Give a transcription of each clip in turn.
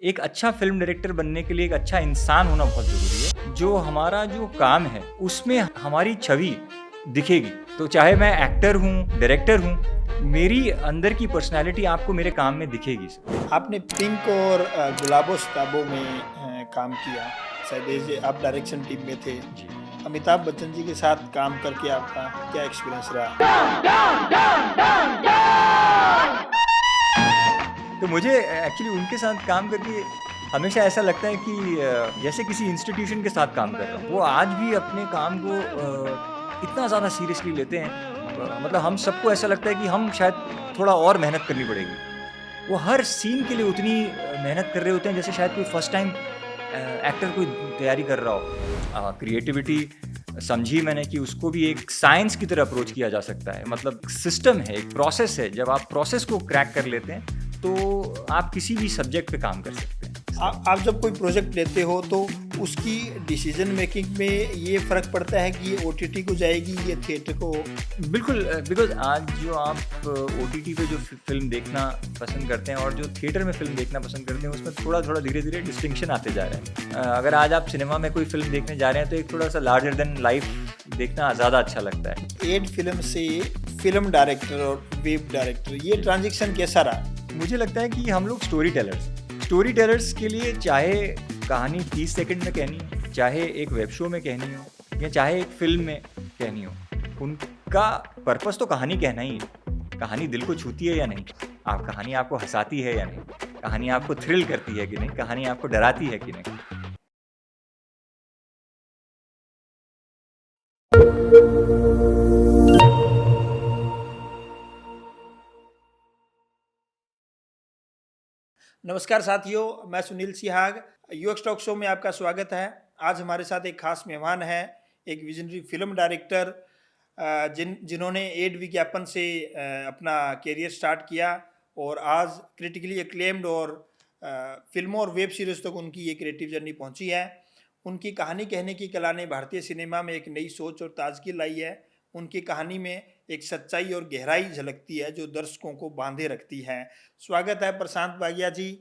एक अच्छा film director बनने के लिए एक अच्छा इंसान होना बहुत ज़रूरी है। जो हमारा जो काम है, उसमें हमारी छवि दिखेगी। तो चाहे मैं एक्टर हूँ, डायरेक्टर हूँ, मेरी अंदर की पर्सनैलिटी आपको मेरे काम में दिखेगी। आपने पिंक और गुलाबो सिताबों में काम किया। शायद एज आप डायरेक्शन टीम में थे। जी। अमिताभ बच्चन जी के साथ काम करके आपका क्या एक्सपीरियंस रहा? तो मुझे एक्चुअली उनके साथ काम करके हमेशा ऐसा लगता है कि जैसे किसी इंस्टीट्यूशन के साथ काम कर रहा हूँ। वो आज भी अपने काम को इतना ज़्यादा सीरियसली लेते हैं। मतलब हम सबको ऐसा लगता है कि हम शायद थोड़ा और मेहनत करनी पड़ेगी। वो हर सीन के लिए उतनी मेहनत कर रहे होते हैं जैसे शायद कोई फर्स्ट टाइम एक्टर कोई तैयारी कर रहा हो। क्रिएटिविटी समझी मैंने कि उसको भी एक साइंस की तरह अप्रोच किया जा सकता है। मतलब सिस्टम है, एक प्रोसेस है। जब आप प्रोसेस को क्रैक कर लेते हैं, तो आप किसी भी सब्जेक्ट पे काम कर सकते हैं। आप जब कोई प्रोजेक्ट लेते हो तो उसकी डिसीजन मेकिंग में ये फ़र्क पड़ता है कि ये ओटीटी को जाएगी, ये थिएटर को? बिल्कुल बिकॉज़ आज जो आप ओटीटी पे जो फ़िल्म देखना पसंद करते हैं और जो थिएटर में फ़िल्म देखना पसंद करते हैं, उसमें थोड़ा-थोड़ा धीरे-धीरे डिस्टिंक्शन आते जा रहा है। अगर आज आप सिनेमा में कोई फ़िल्म देखने जा रहे हैं, तो एक थोड़ा-सा लार्जर देन लाइफ़ देखना ज़्यादा अच्छा लगता है। एड फिल्म से फिल्म डायरेक्टर और वेब डायरेक्टर, ये ट्रांज़िशन कैसा रहा? मुझे लगता है कि हम लोग स्टोरी टेलर्स के लिए चाहे कहानी 30 सेकंड में कहनी हो, चाहे एक वेब शो में कहनी हो या चाहे एक फ़िल्म में कहनी हो, उनका पर्पस तो कहानी कहना ही है। कहानी दिल को छूती है या नहीं? कहानी आपको हँसाती है या नहीं? कहानी आपको थ्रिल करती है कि नहीं? कहानी आपको डराती है कि नहीं? नमस्कार साथियों, मैं Sunil Sihag, UX talk show में आपका स्वागत है। आज हमारे साथ एक खास मेहमान है, एक विजनरी फिल्म डायरेक्टर जिन्होंने एड विज्ञापन से अपना करियर स्टार्ट किया और आज क्रिटिकली एक्लेम्ड और फिल्मों और वेब सीरीज़ तक उनकी ये क्रिएटिव जर्नी पहुंची है। उनकी कहानी कहने की कला ने भारतीय सिनेमा में एक नई सोच और ताजगी लाई है। उनकी कहानी में एक सच्चाई और गहराई झलकती है जो दर्शकों को बांधे रखती है। स्वागत है प्रशांत बागिया जी।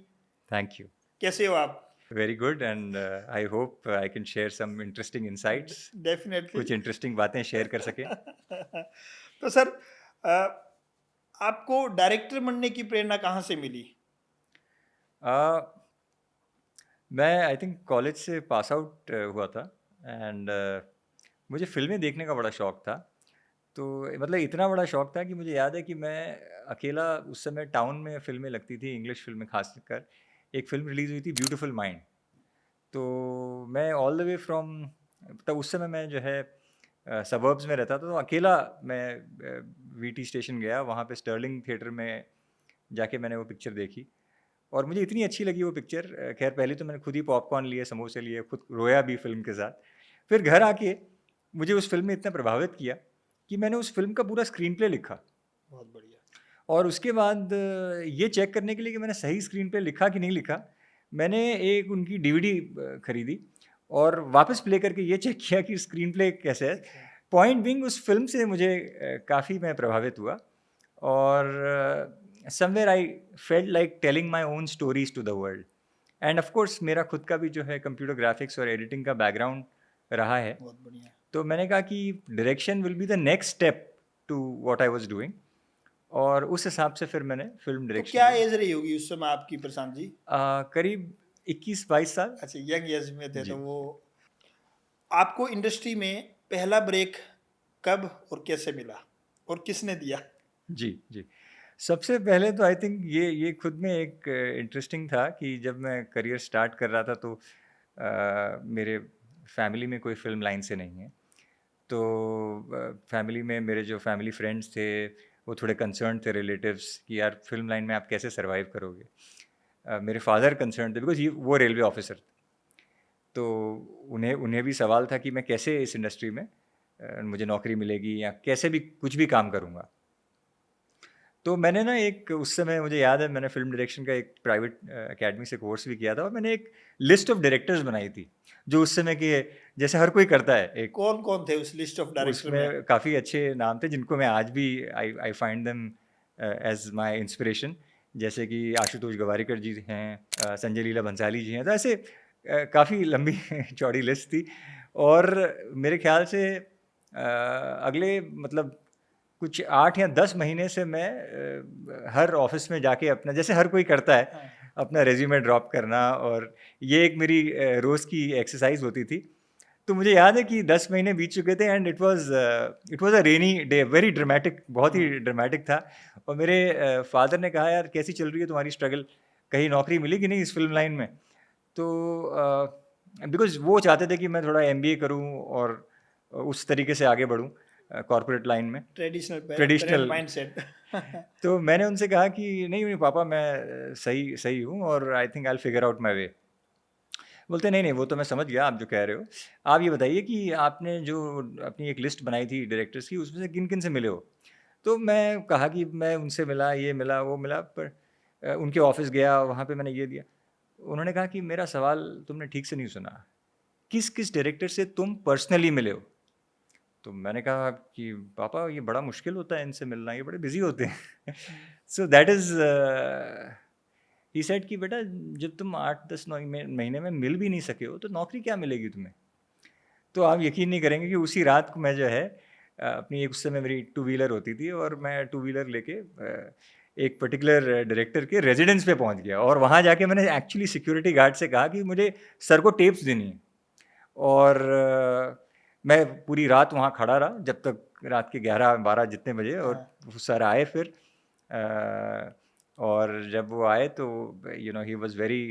Thank you. कैसे हो आप? Very good and I hope I can share some interesting insights. Definitely. कुछ इंटरेस्टिंग बातें शेयर कर सकें। तो सर, अ, आपको डायरेक्टर बनने की प्रेरणा कहाँ से मिली? अ, मैं आई थिंक कॉलेज से पास आउट हुआ था एंड मुझे फ़िल्में देखने का बड़ा शौक था। तो मतलब इतना बड़ा शौक था कि मुझे याद है कि मैं अकेला उस समय टाउन में फ़िल्में लगती थी, इंग्लिश फ़िल्में ख़ासकर। एक फ़िल्म रिलीज़ हुई थी ब्यूटीफुल माइंड। तो मैं ऑल द वे फ्रॉम तब उस समय मैं जो है सबर्ब्स में रहता था, तो अकेला मैं वीटी स्टेशन गया, वहाँ पे स्टर्लिंग थिएटर में जाके मैंने वो पिक्चर देखी और मुझे इतनी अच्छी लगी वो पिक्चर। खैर पहले तो मैंने खुद ही पॉपकॉर्न लिए, समोसे लिए, खुद रोया भी फ़िल्म के साथ। फिर घर आके मुझे उस फ़िल्म ने इतना प्रभावित किया कि मैंने उस फ़िल्म का पूरा स्क्रीन प्ले लिखा बहुत बढ़िया। और उसके बाद ये चेक करने के लिए कि मैंने सही स्क्रीन प्ले लिखा कि नहीं लिखा, मैंने एक उनकी डीवीडी खरीदी और वापस प्ले करके ये चेक किया कि स्क्रीन प्ले कैसे है। पॉइंट बीइंग उस फ़िल्म से मुझे काफ़ी मैं प्रभावित हुआ और somewhere I felt like telling my own stories to the world and of course मेरा खुद का भी जो है कंप्यूटर ग्राफिक्स और एडिटिंग का बैकग्राउंड रहा है। बहुत बढ़िया। तो मैंने कहा कि direction will be the next step to what I was doing और उस हिसाब से फिर मैंने फ़िल्म तो डायरेक्शन क्या की। एज रही होगी उस समय आपकी प्रशांत जी? करीब 21-22 साल। अच्छा, यंग एज में थे तो जी। वो आपको इंडस्ट्री में पहला ब्रेक कब और कैसे मिला और किसने दिया? जी, जी। सबसे पहले तो आई थिंक ये खुद में एक इंटरेस्टिंग था कि जब मैं करियर स्टार्ट कर रहा था तो मेरे फैमिली में कोई फ़िल्म लाइन से नहीं है। तो फैमिली में मेरे जो फैमिली फ्रेंड्स थे, वो थोड़े कंसर्न्ड थे रिलेटिव्स कि यार फ़िल्म लाइन में आप कैसे सर्वाइव करोगे? मेरे फादर कंसर्न्ड थे बिकॉज़ वो रेलवे ऑफ़िसर थे। तो उन्हें उन्हें भी सवाल था कि मैं कैसे इस इंडस्ट्री में मुझे नौकरी मिलेगी या कैसे भी कुछ भी काम करूँगा। तो मैंने ना एक उस समय मुझे याद है मैंने फ़िल्म डायरेक्शन का एक प्राइवेट अकेडमी से कोर्स भी किया था और मैंने एक लिस्ट ऑफ डायरेक्टर्स बनाई थी, जो उस समय के जैसे हर कोई करता है एक। कौन-कौन थे उस लिस्ट ऑफ डायरेक्टर में? उसमें काफ़ी अच्छे नाम थे जिनको मैं आज भी I I find them as my inspiration. जैसे कि आशुतोष गवारिकर जी हैं, संजय लीला भंसाली जी हैं, तो ऐसे काफ़ी लंबी चौड़ी लिस्ट थी। और मेरे ख्याल से अगले मतलब कुछ 8 या 10 महीने से मैं हर ऑफ़िस में जाके अपना, जैसे हर कोई करता है, हाँ, अपना रेज़्यूमे ड्रॉप करना, और ये एक मेरी रोज़ की एक्सरसाइज़ होती थी। तो मुझे याद है कि 10 महीने बीत चुके थे, and it was a rainy day, very dramatic, बहुत ही हाँ। ड्रामेटिक था। और मेरे फ़ादर ने कहा, "यार कैसी चल रही है तुम्हारी स्ट्रगल? कहीं नौकरी मिली कि नहीं इस फ़िल्म लाइन में?" तो बिकॉज़ वो चाहते थे कि मैं थोड़ा एमबीए करूँ और उस तरीके से आगे बढ़ूँ कॉर्पोरेट लाइन में, ट्रेडिशनल पेरेंट ट्रेडिशनल। माइंडसेट। तो मैंने उनसे कहा कि नहीं, नहीं पापा, मैं सही सही हूँ, और I think I will figure out my way. बोलते नहीं, नहीं, वो तो मैं समझ गया आप जो कह रहे हो। आप ये बताइए कि आपने जो अपनी एक लिस्ट बनाई थी डायरेक्टर्स की, उसमें से किन-किन से मिले हो? तो मैं कहा कि मैं उनसे मिला, ये मिला, वो मिला, पर उनके ऑफ़िस गया, वहाँ पे मैंने ये दिया। उन्होंने कहा कि मेरा सवाल तुमने ठीक से नहीं सुना। किस-किस डायरेक्टर से तुम पर्सनली मिले हो? तो मैंने कहा कि पापा, ये बड़ा मुश्किल होता है इनसे मिलना, ये बड़े बिज़ी होते हैं। So that is he said कि बेटा, जब तुम 8-10 महीने में मिल भी नहीं सके हो, तो नौकरी क्या मिलेगी तुम्हें? तो आप यकीन नहीं करेंगे कि उसी रात को मैं जो है अपनी एक, उस समय मेरी टू व्हीलर होती थी, और मैं टू व्हीलर लेके एक पर्टिकुलर डायरेक्टर के रेज़िडेंस पे पहुँच गया, और वहाँ जाके मैंने एक्चुअली सिक्योरिटी गार्ड से कहा कि मुझे सर को टेप्स देनी है। और मैं पूरी रात वहाँ खड़ा रहा, जब तक रात के 11-12 जितने बजे, और हाँ, वो सर आए फिर। और जब वो आए तो ही वाज़ वेरी,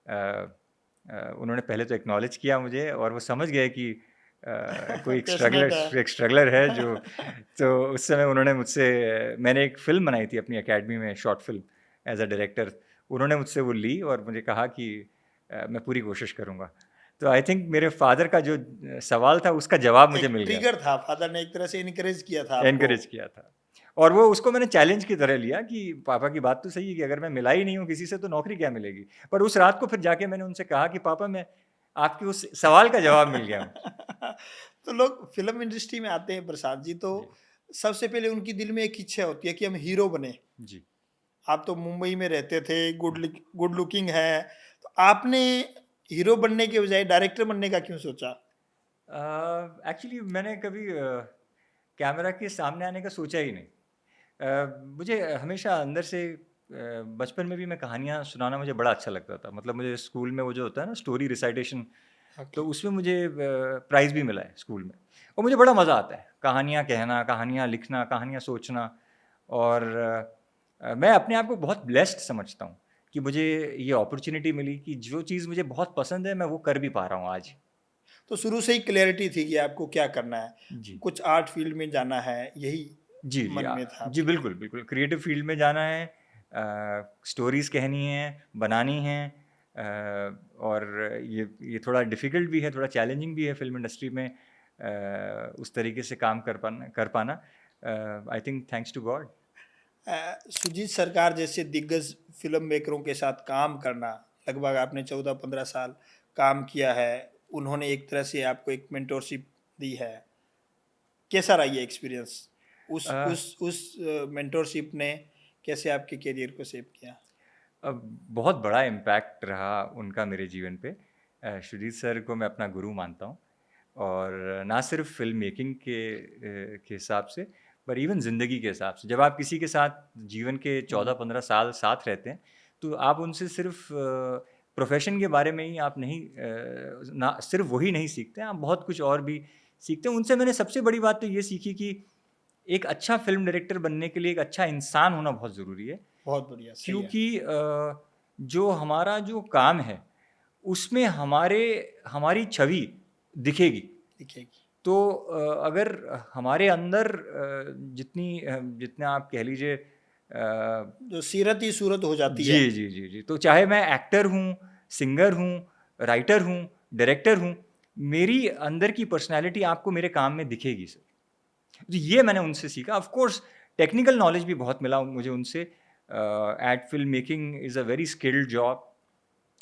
उन्होंने पहले तो एक्नॉलेज किया मुझे, और वो समझ गए कि कोई एक पैशनेट है। स्ट्रगलर है जो। तो उस समय उन्होंने मुझसे, मैंने एक फ़िल्म बनाई थी अपनी अकेडमी में, short film, as a director. उन्होंने मुझसे वो ली और मुझे कहा कि मैं पूरी कोशिश करूँगा। तो आई थिंक मेरे फ़ादर का जो सवाल था, उसका जवाब मुझे एक मिल गया, ट्रिगर था, फादर ने एक तरह से इनकरेज किया था आपको। एनकरेज किया था। और वो, उसको मैंने चैलेंज की तरह लिया कि पापा की बात तो सही है कि अगर मैं मिला ही नहीं हूँ किसी से, तो नौकरी क्या मिलेगी? पर उस रात को फिर जाके मैंने उनसे कहा कि पापा, मैं आपके उस सवाल का जवाब मिल गया मुझे। तो लोग फ़िल्म इंडस्ट्री में आते हैं प्रसाद जी, तो जी, सबसे पहले उनकी दिल में एक इच्छा होती है कि हम हीरो बने। जी। आप तो मुंबई में रहते थे, गुड लुकिंग है, तो आपने हीरो बनने के बजाय डायरेक्टर बनने का क्यों सोचा? एक्चुअली मैंने कभी कैमरा के सामने आने का सोचा ही नहीं। मुझे हमेशा अंदर से, बचपन में भी मैं कहानियाँ सुनाना मुझे बड़ा अच्छा लगता था। मतलब मुझे स्कूल में वो जो होता है ना, स्टोरी रिसाइटेशन, ओके। तो उसमें मुझे प्राइज़ भी मिला है स्कूल में, और मुझे बड़ा मज़ा आता है कहानियाँ कहना, कहानियाँ लिखना, कहानियाँ सोचना। और मैं अपने आप को बहुत ब्लेस्ड समझता हूँ कि मुझे ये अपॉर्च्युनिटी मिली कि जो चीज़ मुझे बहुत पसंद है, मैं वो कर भी पा रहा हूँ आज। तो शुरू से ही क्लैरिटी थी कि आपको क्या करना है, जी। कुछ आर्ट फील्ड में जाना है, यही जी, जी। मन में था जी, आपके? बिल्कुल, बिल्कुल। क्रिएटिव फ़ील्ड में जाना है, स्टोरीज़ कहनी है, बनानी है, और ये थोड़ा डिफ़िकल्ट भी है, थोड़ा चैलेंजिंग भी है फ़िल्म इंडस्ट्री में उस तरीके से काम कर पाना। I think thanks to God. Shoojit Sircar जैसे दिग्गज फिल्म मेकरों के साथ काम करना, लगभग आपने 14-15 साल काम किया है, उन्होंने एक तरह से आपको एक मेंटोरशिप दी है। कैसा रहा ये एक्सपीरियंस? उस मेंटोरशिप ने कैसे आपके करियर को शेप किया? बहुत बड़ा इम्पैक्ट रहा उनका मेरे जीवन पे। शुजीत सर को मैं अपना गुरु मानता हूँ, और ना सिर्फ़ फ़िल्म मेकिंग के हिसाब से, पर इवन ज़िंदगी के हिसाब से। जब आप किसी के साथ जीवन के हुँ, 14-15 साल साथ रहते हैं, तो आप उनसे सिर्फ़ प्रोफ़ेशन के बारे में ही आप नहीं, ना सिर्फ़ वही नहीं सीखते हैं, आप बहुत कुछ और भी सीखते हैं। उनसे मैंने सबसे बड़ी बात तो ये सीखी कि एक अच्छा फ़िल्म डायरेक्टर बनने के लिए एक अच्छा इंसान होना बहुत ज़रूरी है। बहुत बढ़िया, सही है। क्योंकि जो हमारा जो काम है, उसमें हमारी छवि दिखेगी। दिखेगी। तो अगर हमारे अंदर जितना आप कह लीजिए, जो सीरत ही सूरत हो जाती है। जी, जी, जी, जी। तो चाहे मैं एक्टर हूँ, सिंगर हूँ, राइटर हूँ, डायरेक्टर हूँ, मेरी अंदर की पर्सनैलिटी आपको मेरे काम में दिखेगी सर। तो ये मैंने उनसे सीखा। ऑफ़ कोर्स टेक्निकल नॉलेज भी बहुत मिला मुझे उनसे। Eight film making is a very skilled job.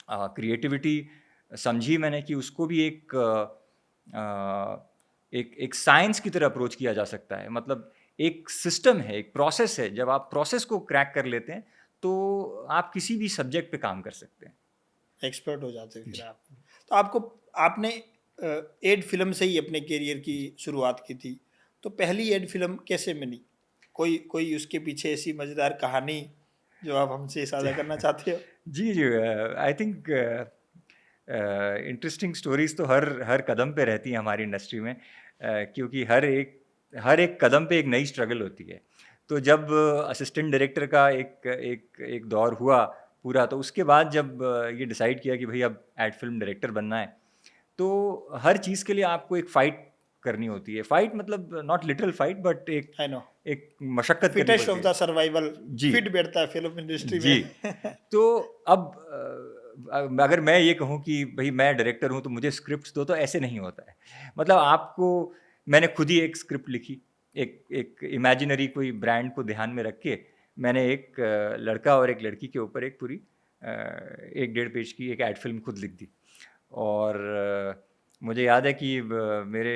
Creativity समझी मैंने कि उसको भी एक साइंस की तरह अप्रोच किया जा सकता है। मतलब एक सिस्टम है, एक प्रोसेस है। जब आप प्रोसेस को क्रैक कर लेते हैं, तो आप किसी भी सब्जेक्ट पे काम कर सकते हैं। एक्सपर्ट हो जाते फिर जी। आप। तो आपने एड फिल्म से ही अपने करियर की शुरुआत की थी, तो पहली एड फिल्म कैसे बनी? कोई कोई उसके पीछे ऐसी मजेदार कहानी जो आप हमसे साझा करना चाहते हो? जी, जी, आई थिंक इंटरेस्टिंग स्टोरीज़ तो हर हर कदम पे रहती हैं हमारी इंडस्ट्री में, क्योंकि हर एक कदम पे एक नई स्ट्रगल होती है। तो जब असिस्टेंट डायरेक्टर का एक एक एक दौर हुआ पूरा, तो उसके बाद जब ये डिसाइड किया कि भई अब एड फ़िल्म डायरेक्टर बनना है, तो हर चीज़ के लिए आपको एक फ़ाइट करनी होती है। फ़ाइट मतलब नॉट लिटरल फ़ाइट, बट एक आई नो, एक मशक्कत करनी फिटेस्ट ऑफ पड़ती द है। सर्वाइवल जी। फिट बैठता है फिल्म इंडस्ट्री जी। में। तो अब अगर मैं ये कहूँ कि भई मैं डायरेक्टर हूँ तो मुझे स्क्रिप्ट्स दो, तो ऐसे नहीं होता है। मतलब आपको मैंने खुद ही एक स्क्रिप्ट लिखी, एक एक इमेजिनरी कोई ब्रांड को ध्यान में रख के मैंने एक लड़का और एक लड़की के ऊपर एक पूरी 1 डेढ़ पेज की एक एड फ़िल्म खुद लिख दी। और मुझे याद है कि मेरे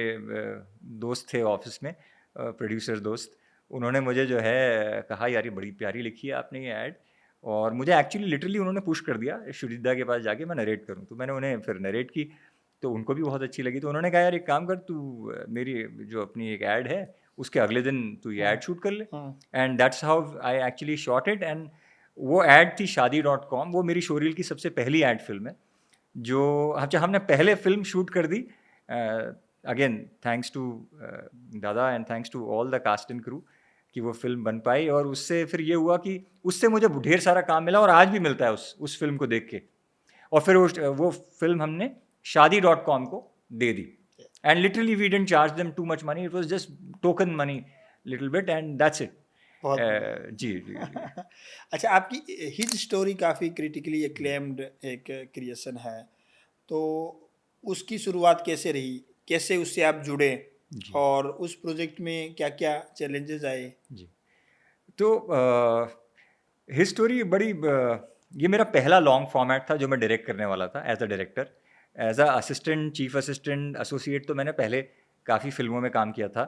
दोस्त थे ऑफ़िस में, प्रोड्यूसर दोस्त, उन्होंने मुझे जो है कहा, यार ये बड़ी प्यारी लिखी है आपने ये एड। और मुझे एक्चुअली लिटरली उन्होंने पुश कर दिया शुरीदा के पास जाके मैं नरेट करूँ, तो मैंने उन्हें फिर नरेट की, तो उनको भी बहुत अच्छी लगी। तो उन्होंने कहा, यार एक काम कर, तू मेरी जो अपनी एक ऐड है उसके अगले दिन तू ये ऐड शूट कर ले। हाँ, and that's how I actually shot it. And वो ऐड थी शादी.com, वो मेरी शोरील की सबसे पहली ऐड फिल्म है, जो अच्छा हमने पहले फिल्म शूट कर दी, अगेन थैंक्स टू दादा and thanks to all the cast and crew कि वो फ़िल्म बन पाई। और उससे फिर ये हुआ कि उससे मुझे ढेर सारा काम मिला और आज भी मिलता है उस फ़िल्म को देख के। और फिर वो फ़िल्म हमने शादी.com को दे दी। And literally we didn't charge them too much money, it was just token money little bit and that's it. बहुत बढ़िया। जी, जी, जी। अच्छा, आपकी हिज स्टोरी काफ़ी क्रिटिकली एक्लेम्ड एक क्रिएशन है, तो उसकी शुरुआत कैसे रही? कैसे उससे आप जुड़े जी, और उस प्रोजेक्ट में क्या-क्या चैलेंजेस आए? जी। तो हिस्टोरी बड़ी ये मेरा पहला लॉन्ग फॉर्मेट था जो मैं डायरेक्ट करने वाला था as a director. As a assistant, chief assistant, associate तो मैंने पहले काफ़ी फिल्मों में काम किया था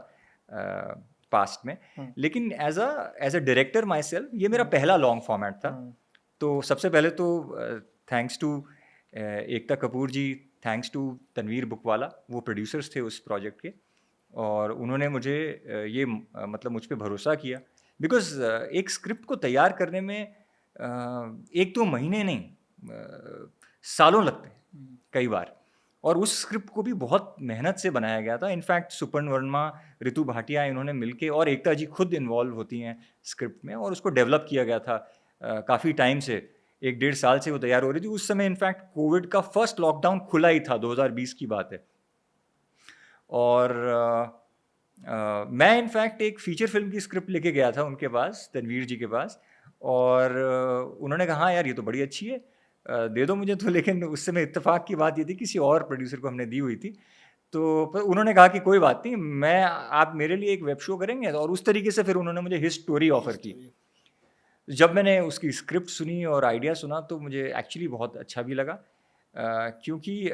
पास्ट में। हुँ, लेकिन as a director myself ये मेरा हुँ, पहला लॉन्ग फॉर्मेट था। हुँ, तो सबसे पहले तो thanks to Ekta Kapoor ji, thanks to Tanveer Bookwala, वो प्रोड्यूसर्स थे उस प्रोजेक्ट के। और उन्होंने मुझे मतलब मुझ पे भरोसा किया, बिकॉज़ एक स्क्रिप्ट को तैयार करने में 1-2 महीने नहीं, सालों लगते हैं हुँ, कई बार। और उस स्क्रिप्ट को भी बहुत मेहनत से बनाया गया था। इनफैक्ट सुपर्ण वर्मा, ऋतु भाटिया इन्होंने मिलके, और एकता जी खुद इन्वॉल्व होती हैं स्क्रिप्ट में, और उसको डेवलप किया गया था काफ़ी टाइम से। 1 डेढ़ साल से वो तैयार हो रही थी। उस समय इनफैक्ट कोविड का फर्स्ट लॉकडाउन खुला ही था, 2020 की बात है। और मैं इनफैक्ट एक फ़ीचर फ़िल्म की स्क्रिप्ट लेके गया था उनके पास, तनवीर जी के पास। और उन्होंने कहा, हाँ यार ये तो बड़ी अच्छी है, दे दो मुझे तो। लेकिन उस समय इत्तेफ़ाक की बात ये थी, किसी और प्रोड्यूसर को हमने दी हुई थी। तो पर उन्होंने कहा कि कोई बात नहीं, आप मेरे लिए एक वेब शो करेंगे? और उस तरीके से फिर उन्होंने मुझे हिज स्टोरी ऑफ़र की। स्टोरी। जब मैंने उसकी स्क्रिप्ट सुनी और आइडिया सुना, तो मुझे एक्चुअली बहुत अच्छा भी लगा, क्योंकि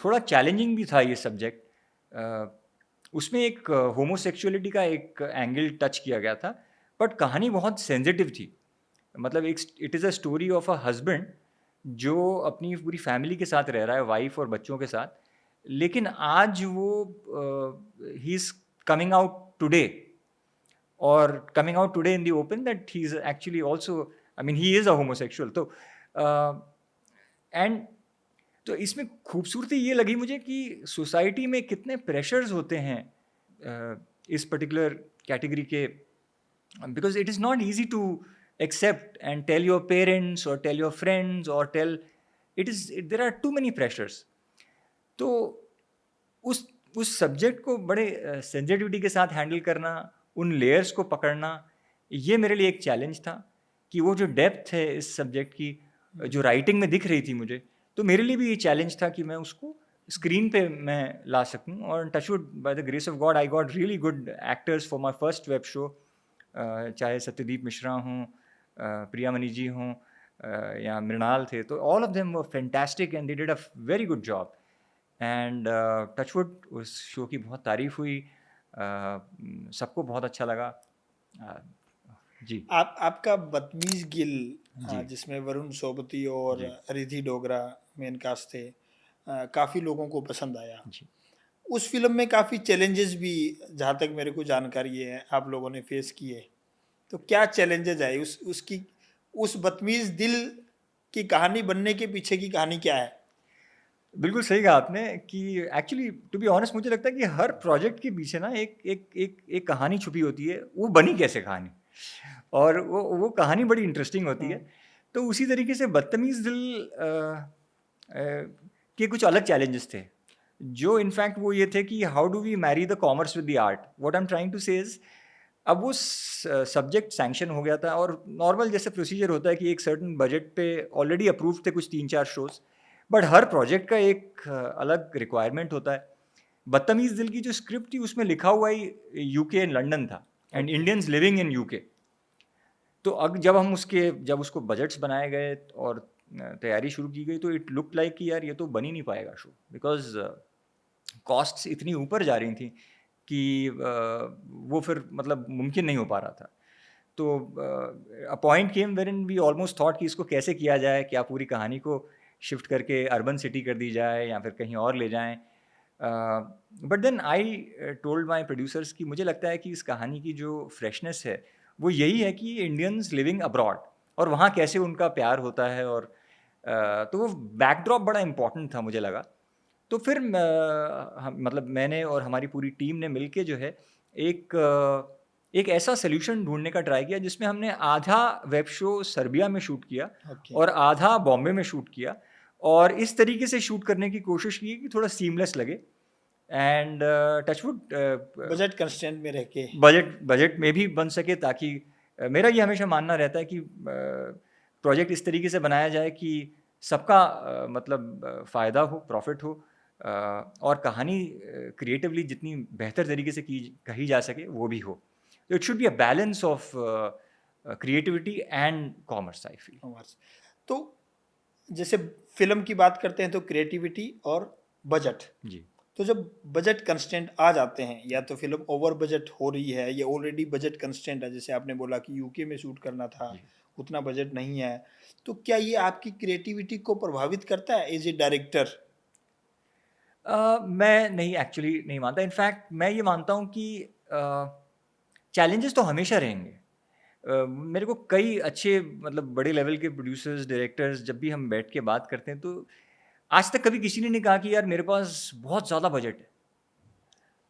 थोड़ा चैलेंजिंग भी था ये सब्जेक्ट। उसमें एक होमोसेक्सुअलिटी का एक एंगल टच किया गया था, बट कहानी बहुत सेंसिटिव थी। मतलब एक it is a story of a husband जो अपनी पूरी फैमिली के साथ रह रहा है, वाइफ और बच्चों के साथ। लेकिन आज वो he is coming out today, और coming out today in the open that he is actually also, I mean he is a homosexual. तो एंड तो इसमें खूबसूरती ये लगी मुझे कि सोसाइटी में कितने प्रेशर्स होते हैं इस पर्टिकुलर कैटेगरी के, because it is not easy to accept and tell your parents और टेल योर फ्रेंड्स और tell, it is there are too many pressures. तो उस उस सब्जेक्ट को बड़े सेंसिटिविटी के साथ हैंडल करना, उन लेयर्स को पकड़ना, ये मेरे लिए एक चैलेंज था कि वो जो डेप्थ है इस सब्जेक्ट की, हुँ, जो राइटिंग में दिख रही थी मुझे, तो मेरे लिए भी ये चैलेंज था कि मैं उसको स्क्रीन पे मैं ला सकूं। और touchwood by the grace of God I got really good actors for my first web show, चाहे सत्यदीप मिश्रा हों, प्रियामणि जी हों, या मृणाल थे, तो all of them were fantastic and they did a very good job. And touchwood उस शो की बहुत तारीफ़ हुई, सबको बहुत अच्छा लगा। जी, आपका बदतमीज गिल, जी, जिसमें वरुण सोबती और जी, रिद्धि डोगरा मेन कास्ट थे, काफ़ी लोगों को पसंद आया। जी। उस फिल्म में काफ़ी चैलेंजेस भी, जहाँ तक मेरे को जानकारी है, आप लोगों ने फेस किए। तो क्या चैलेंजेस आए उसकी, उस बदतमीज दिल की कहानी बनने के पीछे की कहानी क्या है? बिल्कुल सही कहा आपने कि एक्चुअली टू बी ऑनेस्ट मुझे लगता है कि हर प्रोजेक्ट के पीछे ना एक कहानी छुपी होती है, वो बनी कैसे कहानी और वो कहानी बड़ी इंटरेस्टिंग होती है। हम्म, तो उसी तरीके से बदतमीज़ दिल के कुछ अलग चैलेंजेस थे, जो इनफैक्ट वो ये थे कि how do we marry the commerce with the art? What I am trying to say is अब वो सब्जेक्ट सैंक्शन हो गया था और नॉर्मल जैसे प्रोसीजर होता है कि एक सर्टेन बजट पे ऑलरेडी अप्रूव्ड थे कुछ 3-4 शोज़, बट हर प्रोजेक्ट का एक अलग रिक्वायरमेंट होता है। बदतमीज़ दिल की जो स्क्रिप्ट थी उसमें लिखा हुआ ही यूके एंड लंदन था and okay. Indians living in UK. तो अब जब उसको बजट्स बनाए गए और तैयारी शुरू की गई तो इट लुक्ड लाइक कि यार ये तो बन ही नहीं पाएगा शो बिकॉज़ कॉस्ट्स इतनी ऊपर जा रही थी कि वो फिर मतलब मुमकिन नहीं हो पा रहा था। तो a point came wherein we almost thought कि इसको कैसे किया जाए? क्या पूरी कहानी को शिफ्ट करके अर्बन सिटी कर दी जाए या फिर कहीं और ले जाएँ? But then I told my producers कि मुझे लगता है कि इस कहानी की जो फ्रेशनेस है, वो यही है कि इंडियंस लिविंग अब्रॉड और वहाँ कैसे उनका प्यार होता है और तो वो बैकड्रॉप बड़ा इम्पोर्टेंट था मुझे लगा। तो फिर हम मतलब मैंने और हमारी पूरी टीम ने मिलके जो है एक एक ऐसा सॉल्यूशन ढूँढने का ट्राई किया जिसमें हमने आधा वेब शो सर्बिया में शूट किया ओके। और आधा बॉम्बे में शूट किया और इस तरीके से शूट करने की कोशिश की कि थोड़ा सीमलेस लगे एंड टचवुड बजट कंस्ट्रेंट में रह के। बजट बजट में भी बन सके ताकि मेरा ये हमेशा मानना रहता है कि प्रोजेक्ट इस तरीके से बनाया जाए कि सबका मतलब फ़ायदा हो, प्रॉफ़िट हो और कहानी क्रिएटिवली जितनी बेहतर तरीके से की कही जा सके, वो भी हो। तो it should be a balance of creativity and commerce I feel. Commerce. तो जैसे फिल्म की बात करते हैं तो क्रिएटिविटी और बजट। जी, तो जब बजट कंस्ट्रेंट आ जाते हैं, या तो फिल्म ओवर बजट हो रही है या ऑलरेडी बजट कंस्ट्रेंट है, जैसे आपने बोला कि यूके में शूट करना था, जी। उतना बजट नहीं है, तो क्या ये आपकी क्रिएटिविटी को प्रभावित करता है एज ए डायरेक्टर? मैं नहीं एक्चुअली नहीं मानता। इनफैक्ट मैं ये मानता हूँ कि चैलेंजेस तो हमेशा रहेंगे। मेरे को कई अच्छे मतलब बड़े लेवल के प्रोड्यूसर्स, डायरेक्टर्स जब भी हम बैठ के बात करते हैं तो आज तक कभी किसी ने नहीं कहा कि यार मेरे पास बहुत ज़्यादा बजट है।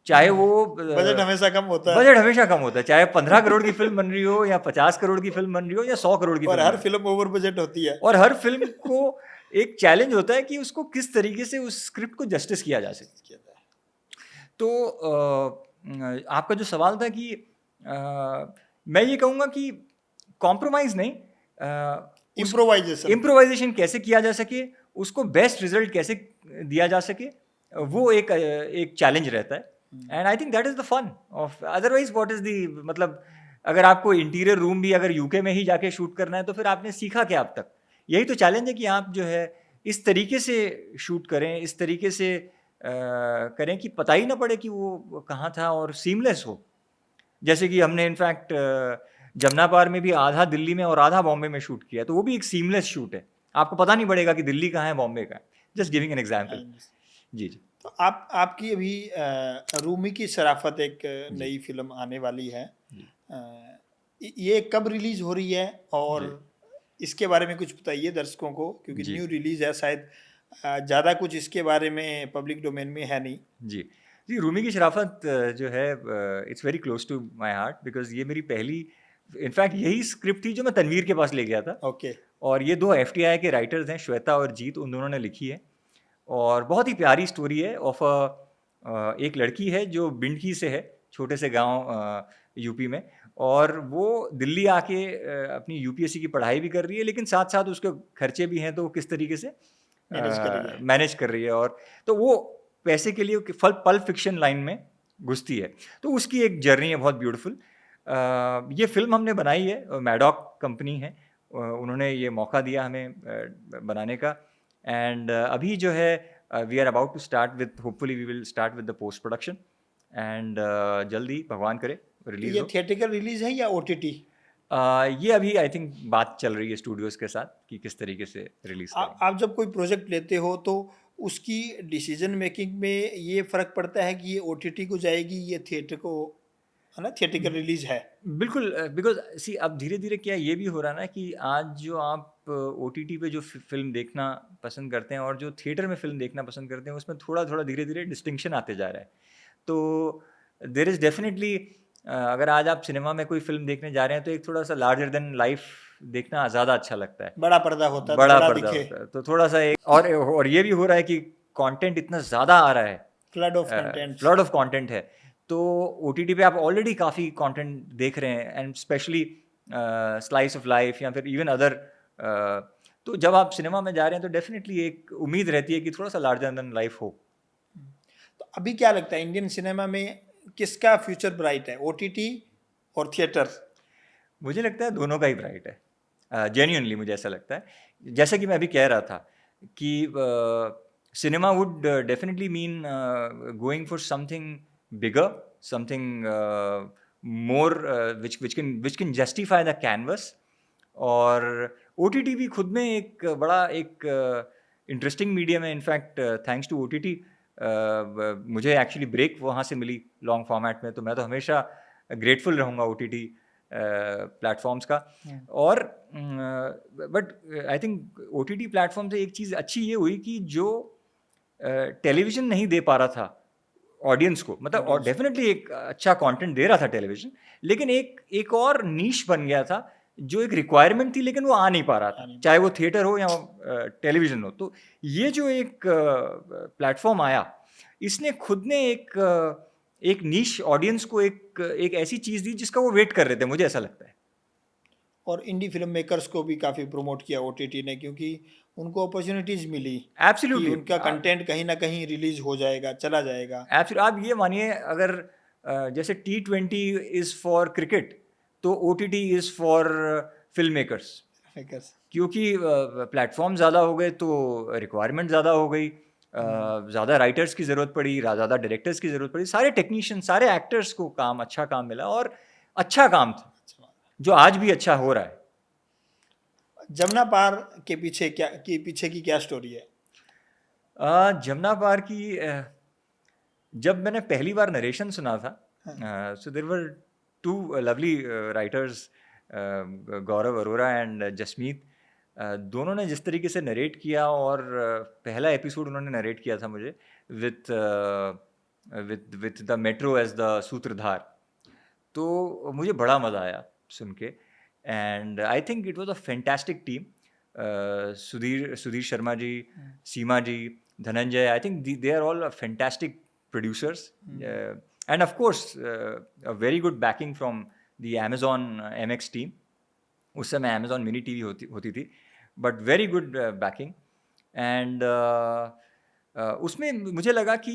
चाहे वो बजट हमेशा कम होता है। बजट हमेशा कम होता है, चाहे 15 करोड़ की फ़िल्म बन रही हो या 50 करोड़ की फ़िल्म बन रही हो या 100 करोड़ की और फ़िल्म बन हर रही फिल्म ओवर बजट होती है। हो। और हर फ़िल्म को एक चैलेंज होता है कि उसको किस तरीके से उस स्क्रिप्ट को जस्टिस किया जा सके। तो आपका जो सवाल था कि मैं ये कहूँगा कि कॉम्प्रोमाइज़ नहीं उस इम्प्रोवाइजेशन। इम्प्रोवाइज़ेशन कैसे किया जा सके, उसको बेस्ट रिज़ल्ट कैसे दिया जा सके, वो एक चैलेंज रहता है and I think that is the fun of otherwise what is the मतलब अगर आपको इंटीरियर रूम भी अगर यूके में ही जाके शूट करना है, तो फिर आपने सीखा क्या अब तक? यही तो चैलेंज है कि आप जो है इस तरीके से शूट करें, इस तरीके से करें कि पता ही ना पड़े कि वो कहाँ था और सीमलेस हो। जैसे कि हमने इनफैक्ट जमुना पार में भी आधा दिल्ली में और आधा बॉम्बे में शूट किया, तो वो भी एक सीमलेस शूट है। आपको पता नहीं पड़ेगा कि दिल्ली कहाँ है, बॉम्बे कहाँ है। Just giving an example. जी, जी। तो आप आपकी अभी रूमी की शराफत एक जी, नई फिल्म आने वाली है। जी, ये कब रिलीज हो रही है, और जी, इसके बारे में कुछ बताइए दर्शकों को, क्योंकि जी, न्यू रिलीज है शायद। ज़्यादा कुछ इसके बारे में पब्लिक डोमेन में है नहीं। जी। जी, रूमी की शराफ़त जो है it's very close to my heart because ये मेरी पहली इनफैक्ट यही स्क्रिप्ट थी जो मैं तनवीर के पास ले गया था ओके। और ये 2 एफटीआई के राइटर्स हैं, श्वेता और जीत, उन दोनों ने लिखी है। और बहुत ही प्यारी स्टोरी है ऑफ एक लड़की है जो बिंडकी से है, छोटे से गाँव यूपी में और वो दिल्ली आके अपनी यूपीएससी की पढ़ाई भी कर रही है, लेकिन साथ-साथ उसके खर्चे भी हैं, तो वो किस तरीके से मैनेज कर रही है। मैनेज कर रही है और तो वो पैसे के लिए वो पल्प फिक्शन लाइन में घुसती है। तो उसकी एक जर्नी है बहुत ब्यूटीफुल। ये फ़िल्म हमने बनाई है, मैडॉक कंपनी है। उन्होंने ये मौका दिया हमें बनाने का एंड अभी जो है we are about to start with hopefully we will start with the post production and जल्दी भगवान करे तो रिलीज़ ये हो। थिएटिकल रिलीज है या ओटीटी? ये अभी आई थिंक बात चल रही है स्टूडियोज़ के साथ कि किस तरीके से रिलीज़ करेंगे। आप जब कोई प्रोजेक्ट लेते हो तो उसकी डिसीजन मेकिंग में ये फ़र्क पड़ता है कि ये ओटीटी को जाएगी, ये थिएटर को, है ना, थिएटिकल रिलीज है। बिल्कुल बिकॉज़ सी अब धीरे-धीरे क्या ये भी हो रहा है ना कि आज जो आप ओटीटी पे जो फ़िल्म देखना पसंद करते हैं और जो थिएटर में फ़िल्म देखना पसंद करते हैं, उसमें थोड़ा-थोड़ा धीरे-धीरे डिस्टिंक्शन आते जा रहा है। तो देयर इज़ डेफ़िनिटली अगर आज आप सिनेमा में कोई फ़िल्म देखने जा रहे हैं, तो एक थोड़ा-सा लार्जर देन लाइफ़ देखना ज़्यादा अच्छा लगता है। बड़ा पर्दा होता है तो बड़ा बड़ा पर्दा दिखे। होता है, तो थोड़ा-सा एक और ये भी हो रहा है कि कंटेंट इतना ज़्यादा आ रहा है, flood of contents. Flood of content है, तो ओटीटी पे आप ऑलरेडी काफ़ी कंटेंट देख रहे हैं and specially slice of life या फिर इवन अदर तो जब आप सिनेमा में जा रहे हैं तो डेफिनेटली एक उम्मीद रहती है कि थोड़ा-सा लार्जर देन लाइफ हो। तो अभी क्या लगता है इंडियन सिनेमा में किसका फ्यूचर ब्राइट है, ओटीटी और थिएटर? मुझे लगता है दोनों का ही ब्राइट है। जेन्युइनली मुझे ऐसा लगता है। जैसा कि मैं अभी कह रहा था कि cinema would definitely mean going for something bigger, something more which can justify the canvas. और ओटीटी भी खुद में एक बड़ा एक इंटरेस्टिंग मीडियम है। इनफैक्ट थैंक्स टू ओटीटी मुझे एक्चुअली ब्रेक वहाँ से मिली लॉन्ग फॉर्मेट में, तो मैं तो हमेशा ग्रेटफुल रहूँगा ओटीटी प्लेटफॉर्म्स का। और but I think OTT platform से एक चीज़ अच्छी ये हुई कि जो टेलीविज़न नहीं दे पा रहा था ऑडियंस को, मतलब और डेफिनेटली एक अच्छा कंटेंट दे रहा था टेलीविज़न, लेकिन एक और नीश बन गया था जो एक रिक्वायरमेंट थी, लेकिन वो आ नहीं पा रहा था, चाहे वो थिएटर हो या टेलीविज़न हो। तो ये जो एक प्लेटफॉर्म आया, इसने खुद ने एक नीश ऑडियंस को एक ऐसी चीज़ दी जिसका वो वेट कर रहे थे, मुझे ऐसा लगता है। और इंडी फिल्म मेकर्स को भी काफ़ी प्रमोट किया ओटीटी ने, क्योंकि उनको अपॉर्चुनिटीज मिली कि एब्सोल्युटली उनका कंटेंट कहीं ना कहीं रिलीज हो जाएगा, चला जाएगा। एब्सोल्युटली आप ये मानिए, अगर जैसे T20 इज़ फॉर क्रिकेट, तो OTT is for film makers. Makers. क्योंकि प्लेटफॉर्म ज़्यादा हो गए तो रिक्वायरमेंट ज़्यादा हो गई, ज़्यादा राइटर्स की ज़रूरत पड़ी, ज़्यादा डायरेक्टर्स की ज़रूरत पड़ी, सारे टेक्नीशियन, सारे एक्टर्स को अच्छा काम मिला और अच्छा काम था, जो आज भी अच्छा हो रहा है। जमुना पार के पीछे की क्या स्टोरी है? जमुना पार की जब मैंने पहली बार नरेशन सुना था, so there were two lovely writers, Gaurav Arora and Jasmeet. दोनों ने जिस तरीके से नरेट किया, और पहला एपिसोड उन्होंने नरेट किया था मुझे with with the metro as the सूत्रधार, तो मुझे बड़ा मज़ा आया सुन के। And I think it was a fantastic team. Sudhir Sharma ji, Seema ji, Dhananjay, I think they are all fantastic producers, and of course a very good backing from the Amazon MX team. उस समय Amazon मिनी टीवी होती थी, but very good backing. And उसमें मुझे लगा कि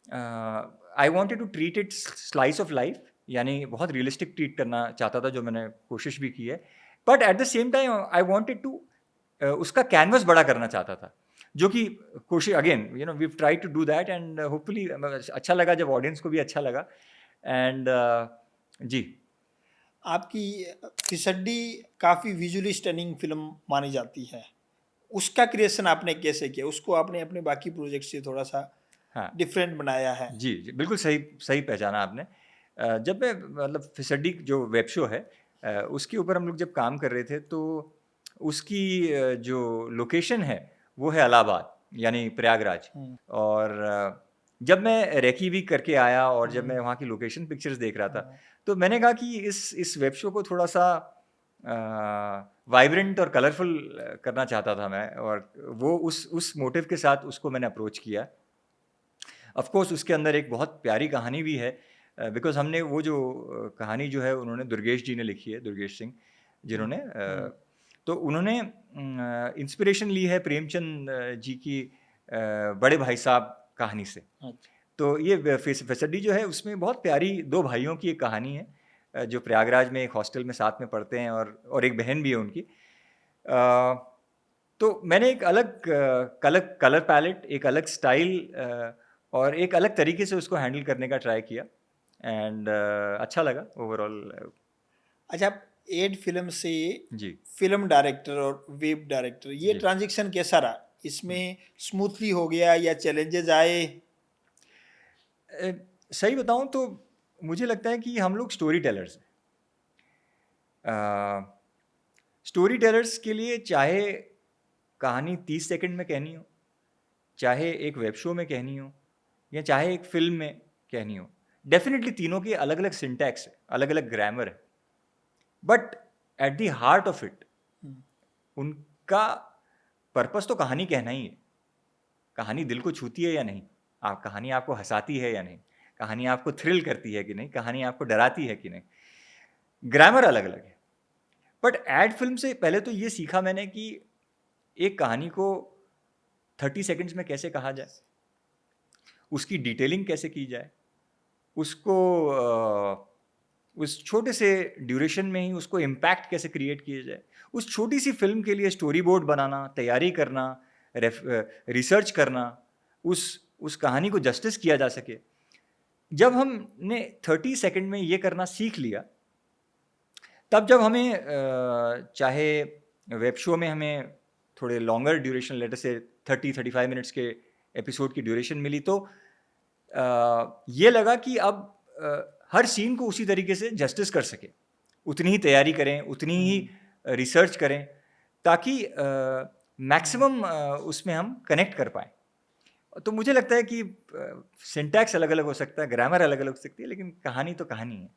I wanted to treat it slice of life, यानी बहुत रियलिस्टिक ट्रीट करना चाहता था, जो मैंने कोशिश भी की है। But at the same time I wanted to उसका कैनवस बड़ा करना चाहता था, जो कि कोशिश again we try to do that, and hopefully अच्छा लगा, जब ऑडियंस को भी अच्छा लगा। एंड जी, आपकी फिसड्डी काफ़ी विजुअली स्टनिंग फिल्म मानी जाती है। उसका क्रिएशन आपने कैसे किया? उसको आपने अपने बाकी प्रोजेक्ट से थोड़ा सा हाँ डिफरेंट बनाया है। जी, जी, बिल्कुल सही सही पहचाना आपने। जब मैं मतलब फिसड्डी जो वेब शो है, उसके ऊपर हम लोग जब काम कर रहे थे, तो उसकी जो लोकेशन है वो है इलाहाबाद, यानी प्रयागराज। और जब मैं रेकीवीक करके आया और जब मैं वहाँ की लोकेशन पिक्चर्स देख रहा था, तो मैंने कहा कि इस वेब शो को थोड़ा सा वाइब्रेंट और कलरफुल करना चाहता था मैं, और वो उस मोटिव के साथ उसको मैंने अप्रोच किया। ऑफ कोर्स उसके अंदर एक बहुत प्यारी कहानी भी है, बिकॉज़ हमने वो जो कहानी जो है उन्होंने दुर्गेश जी ने लिखी है, दुर्गेश सिंह जिन्होंने तो उन्होंने इंस्पिरेशन ली है प्रेमचंद जी की बड़े भाई साहब कहानी से। तो ये फिसड्डी जो है उसमें बहुत प्यारी दो भाइयों की एक कहानी है, जो प्रयागराज में एक हॉस्टल में साथ में पढ़ते हैं, और एक बहन भी है उनकी। तो मैंने एक अलग कलर पैलेट, एक अलग स्टाइल और एक अलग तरीके से उसको हैंडल करने का ट्राई किया, एंड अच्छा लगा ओवरऑल। अच्छा, एड फिल्म से जी, फिल्म डायरेक्टर और वेब डायरेक्टर, ये जी। ट्रांजिशन कैसा रहा? इसमें स्मूथली हो गया या चैलेंजेस आए? अ, सही बताऊँ तो मुझे लगता है कि हम लोग स्टोरी टेलर्स हैं। स्टोरी टेलर्स के लिए चाहे कहानी 30 सेकंड में कहनी हो, चाहे एक वेब शो में कहनी हो या चाहे एक फ़िल्म में कहनी हो, डेफ़िनेटली तीनों की अलग-अलग सिंटैक्स है, अलग-अलग ग्रामर है। But at the heart of it hmm, उनका पर्पस तो कहानी कहना ही है। कहानी दिल को छूती है या नहीं? कहानी आपको हँसाती है या नहीं? कहानी आपको थ्रिल करती है कि नहीं? कहानी आपको डराती है कि नहीं? ग्रामर अलग-अलग है। बट एड फ़िल्म से पहले तो ये सीखा मैंने कि एक कहानी को 30 सेकंड्स में कैसे कहा जाए, उसकी डिटेलिंग कैसे की जाए, उसको उस छोटे से ड्यूरेशन में ही उसको इम्पैक्ट कैसे क्रिएट किया जाए, उस छोटी सी फ़िल्म के लिए स्टोरी बोर्ड बनाना, तैयारी करना, रिसर्च करना, उस कहानी को जस्टिस किया जा सके। जब हमने 30 सेकंड में ये करना सीख लिया, तब जब हमें चाहे वेब शो में हमें थोड़े लॉन्गर ड्यूरेशन लेटर से 30-35 मिनट्स के एपिसोड की ड्यूरेशन मिली तो ये लगा कि अब हर सीन को उसी तरीके से जस्टिस कर सके, उतनी ही तैयारी करें, उतनी ही रिसर्च करें, ताकि मैक्सिमम उसमें हम कनेक्ट कर पाएँ। तो मुझे लगता है कि सिंटैक्स अलग-अलग हो सकता है, ग्रामर अलग-अलग हो सकती है, लेकिन कहानी तो कहानी है।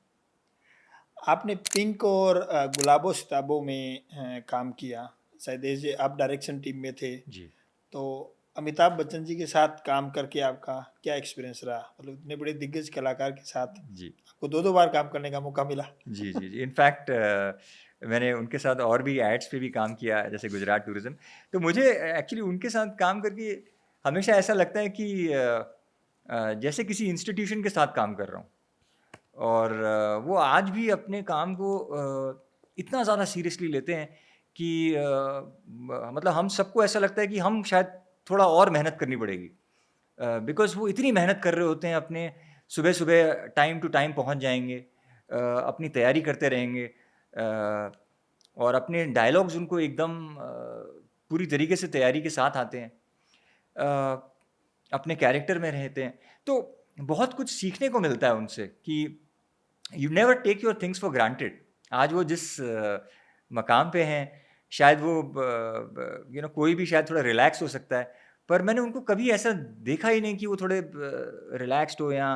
आपने पिंक और गुलाबो सिताबों में काम किया, शायद एज आप डायरेक्शन टीम में थे। जी। तो अमिताभ बच्चन जी के साथ काम करके आपका क्या एक्सपीरियंस रहा? मतलब इतने बड़े दिग्गज कलाकार के साथ जी। आपको दो दो बार काम करने का मौका मिला। जी, जी, जी। इनफैक्ट मैंने उनके साथ और भी एड्स पे भी काम किया है, जैसे गुजरात टूरिज़्म। तो मुझे एक्चुअली उनके साथ काम करके हमेशा ऐसा लगता है कि जैसे किसी इंस्टीट्यूशन के साथ काम कर रहा हूँ और वो आज भी अपने काम को इतना ज़्यादा सीरियसली लेते हैं कि मतलब हम सबको ऐसा लगता है कि हम शायद थोड़ा और मेहनत करनी पड़ेगी। बिकॉज़ वो इतनी मेहनत कर रहे होते हैं अपने सुबह-सुबह टाइम टू टाइम पहुँच जाएँगे, अपनी तैयारी करते रहेंगे और अपने डायलॉग्स उनको एकदम पूरी तरीके से तैयारी के साथ आते हैं। अपने कैरेक्टर में रहते हैं। तो बहुत कुछ सीखने को मिलता है उनसे कि you never take your things for granted. आज वो जिस मकाम पे हैं, शायद वो कोई भी शायद थोड़ा रिलैक्स हो सकता है, पर मैंने उनको कभी ऐसा देखा ही नहीं कि वो थोड़े रिलैक्स्ड हो या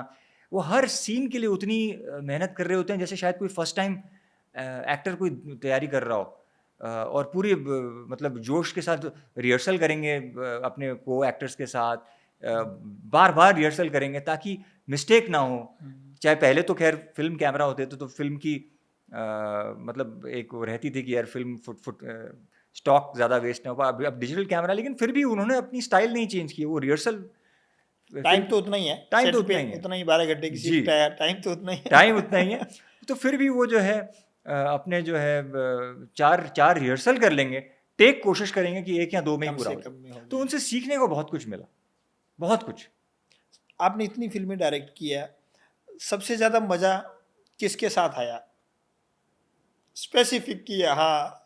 वो हर सीन के लिए उतनी मेहनत कर रहे होते हैं जैसे शायद कोई फर्स्ट टाइम एक्टर कोई तैयारी कर रहा हो। और पूरी मतलब जोश के साथ रिहर्सल करेंगे अपने को एक्टर्स के साथ, बार-बार रिहर्सल करेंगे ताकि मिस्टेक ना हो। चाहे पहले तो ख़ैर फ़िल्म कैमरा होते थे तो फ़िल्म की मतलब एक वो रहती थी कि यार फ़िल्म स्टॉक ज़्यादा वेस्ट ना हो। अब डिजिटल कैमरा, लेकिन फिर भी उन्होंने अपनी स्टाइल नहीं चेंज की, वो रिहर्सल टाइम फ़िल्म तो उतना ही है, टाइम तो सेट उतना पे ही है। उतना ही 12 घंटे की जी, शिफ्ट है, टाइम तो उतना ही है। टाइम उतना ही है। तो फिर भी वो जो है अपने जो है 4 रिहर्सल कर लेंगे, टेक कोशिश करेंगे कि 1 या 2 में ही कम पूरा से हो कम जाए। में हो तो जाए। उनसे सीखने को बहुत कुछ मिला, बहुत कुछ। आपने इतनी फिल्में डायरेक्ट किया, सबसे ज़्यादा मज़ा किसके साथ आया? स्पेसिफिक कि हाँ,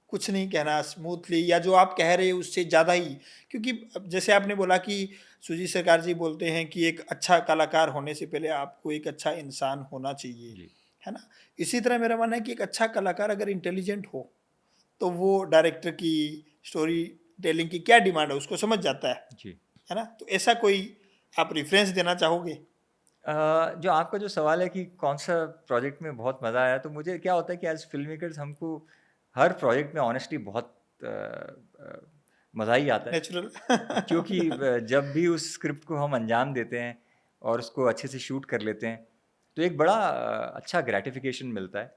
कुछ नहीं कहना, स्मूथली या जो आप कह रहे हैं उससे ज़्यादा ही, क्योंकि अब जैसे आपने बोला कि सुजीत सरकार जी बोलते हैं कि एक अच्छा कलाकार होने से पहले आपको एक अच्छा इंसान होना चाहिए, जी, है ना? इसी तरह मेरा मानना है कि एक अच्छा कलाकार अगर इंटेलिजेंट हो, तो वो डायरेक्टर की स्टोरी टेलिंग की क्या डिमांड है उसको समझ जाता जी। है ना? तो ऐसा कोई आप रेफ़रेंस देना चाहोगे? जो आपका जो सवाल है कि कौन-सा प्रोजेक्ट में बहुत मज़ा आया, तो मुझे क्या होता है कि एज़ फ़िल्म मेकर्स हमको हर प्रोजेक्ट में ऑनेस्टली बहुत मज़ा ही आता है। नेचुरल। क्योंकि जब भी उस स्क्रिप्ट को हम अंजाम देते हैं और उसको अच्छे से शूट कर लेते हैं, तो एक बड़ा अच्छा ग्रैटिफ़िकेशन मिलता है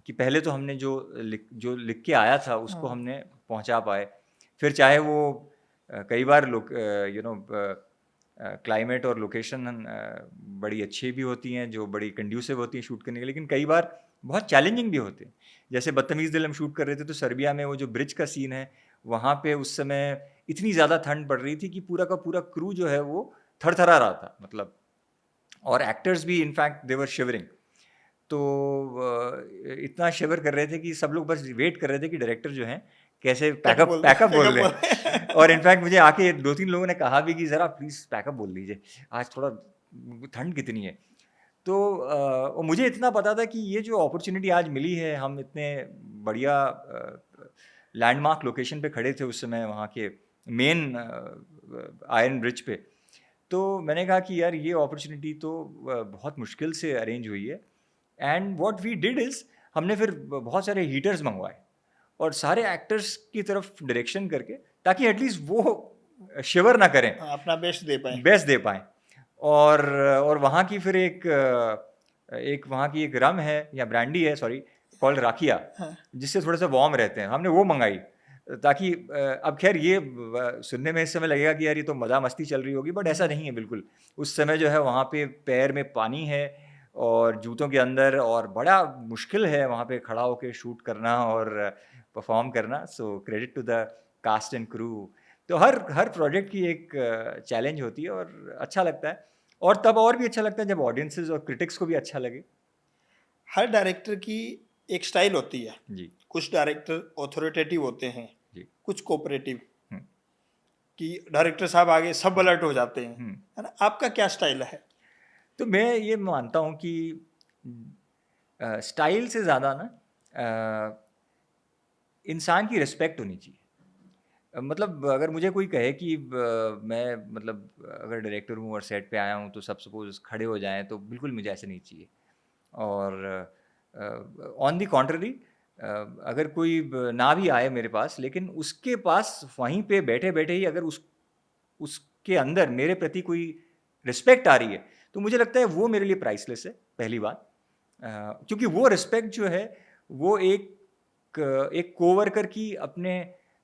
कि पहले तो हमने जो लिख के आया था उसको हाँ, हमने पहुँचा पाए। फिर चाहे वो कई बार क्लाइमेट और लोकेशन बड़ी अच्छी भी होती हैं, जो बड़ी कंड्यूसिव होती हैं शूट करने के लिए, लेकिन कई बार बहुत चैलेंजिंग भी होते हैं। जैसे बदतमीज़ दिल हम शूट कर रहे थे, तो सर्बिया में वो जो ब्रिज का सीन है, वहाँ पे उस समय इतनी ज़्यादा ठंड पड़ रही थी कि पूरा का पूरा क्रू जो है वो थरथरा रहा था मतलब, और एक्टर्स भी इनफैक्ट दे वर शिवरिंग। तो इतना शिवर कर रहे थे कि सब लोग बस वेट कर रहे थे कि डायरेक्टर जो हैं कैसे पैकअप बोल रहे हैं। और इनफैक्ट मुझे आके 2-3 लोगों ने कहा भी कि ज़रा प्लीज़ पैकअप बोल लीजिए, आज थोड़ा ठंड कितनी है। तो और मुझे इतना पता था कि ये जो अपॉर्चुनिटी आज मिली है, हम इतने बढ़िया लैंडमार्क लोकेशन पे खड़े थे उस समय वहाँ के मेन आयरन ब्रिज पे। तो मैंने कहा कि यार ये अपॉर्चुनिटी तो बहुत मुश्किल से अरेंज हुई है। And what we did is, हमने फिर बहुत सारे हीटर्स मंगवाए और सारे एक्टर्स की तरफ डायरेक्शन करके, ताकि एटलीस्ट वो शिवर ना करें, अपना बेस्ट दे पाएँ। और वहाँ की फिर एक वहाँ की एक रम है या ब्रांडी है, सॉरी, कॉल्ड राखिया, हाँ। जिससे थोड़े से वार्म रहते हैं, हमने वो मंगाई, ताकि अब खैर ये सुनने में इस समय लगेगा कि यार ये तो मज़ा मस्ती चल रही होगी, बट ऐसा नहीं है बिल्कुल। उस समय जो है वहाँ पे पैर में पानी है और जूतों के अंदर, और बड़ा मुश्किल है वहाँ पे खड़ा होके शूट करना और परफॉर्म करना। So credit to the cast and crew. तो हर प्रोजेक्ट की एक चैलेंज होती है और अच्छा लगता है, और तब और भी अच्छा लगता है जब ऑडियंसेस और क्रिटिक्स को भी अच्छा लगे। हर डायरेक्टर की एक स्टाइल होती है। जी। कुछ डायरेक्टर ऑथोरिटेटिव होते हैं, जी। कुछ कोऑपरेटिव, हम्म, कि डायरेक्टर साहब आगे सब अलर्ट हो जाते हैं, हम्म। है ना? आपका क्या स्टाइल है? तो मैं ये मानता हूँ कि स्टाइल से ज़्यादा ना इंसान की रिस्पेक्ट होनी चाहिए। मतलब अगर मुझे कोई कहे कि मैं मतलब अगर डायरेक्टर हूँ और सेट पे आया हूँ तो सब सपोज खड़े हो जाएं, तो बिल्कुल मुझे ऐसे नहीं चाहिए। और ऑन दी कॉन्ट्ररी, अगर कोई ना भी आए मेरे पास, लेकिन उसके पास वहीं पे बैठे बैठे ही अगर उसके अंदर मेरे प्रति कोई रिस्पेक्ट आ रही है, तो मुझे लगता है वो मेरे लिए प्राइसलेस है, पहली बात। क्योंकि वो रिस्पेक्ट जो है वो एक कोवर्कर की अपने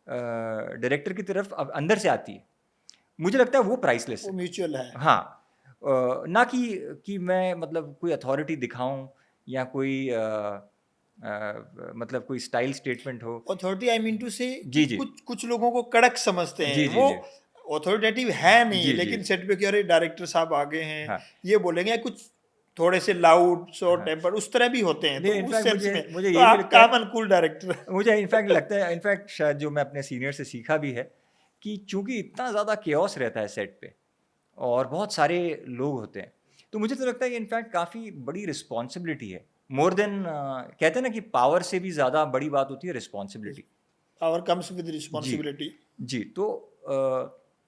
डायरेक्टर की तरफ अंदर से आती है, मुझे लगता है वो प्राइसलेस वो है। म्यूचुअल है। हाँ, ना कि मैं मतलब कोई अथॉरिटी दिखाऊं या कोई मतलब कोई स्टाइल स्टेटमेंट हो। अथॉरिटी आई मीन टू से कि जी जी कुछ कुछ लोगों को कड़क समझते जी हैं, जी वो जी ऑथोरिटेटिव है नहीं, जी जी। लेकिन सेट पे कि अरे डायरेक्टर साहब आ गए हैं, हाँ ये बोलेंगे। कुछ थोड़े से लाउड शॉर्ट हाँ। टेम्पर उस तरह भी होते हैं, तो नहीं, उस इनफैक्ट सेंस मुझे में मुझे तो ये भी आप लगता काम है, अनुकूल डायरेक्टर। मुझे इनफैक्ट लगता है, इनफैक्ट शायद जो मैं अपने सीनियर से सीखा भी है, कि चूंकि इतना ज़्यादा केओस रहता है सेट पे और बहुत सारे लोग होते हैं, तो मुझे तो लगता है कि इनफैक्ट काफ़ी बड़ी रिस्पॉन्सिबिलिटी है, मोर देन, कहते हैं ना कि पावर से भी ज़्यादा बड़ी बात होती है रिस्पॉन्सिबिलिटी। पावर कम्स विद जी रिस्पॉन्सिबिलिटी। जी। तो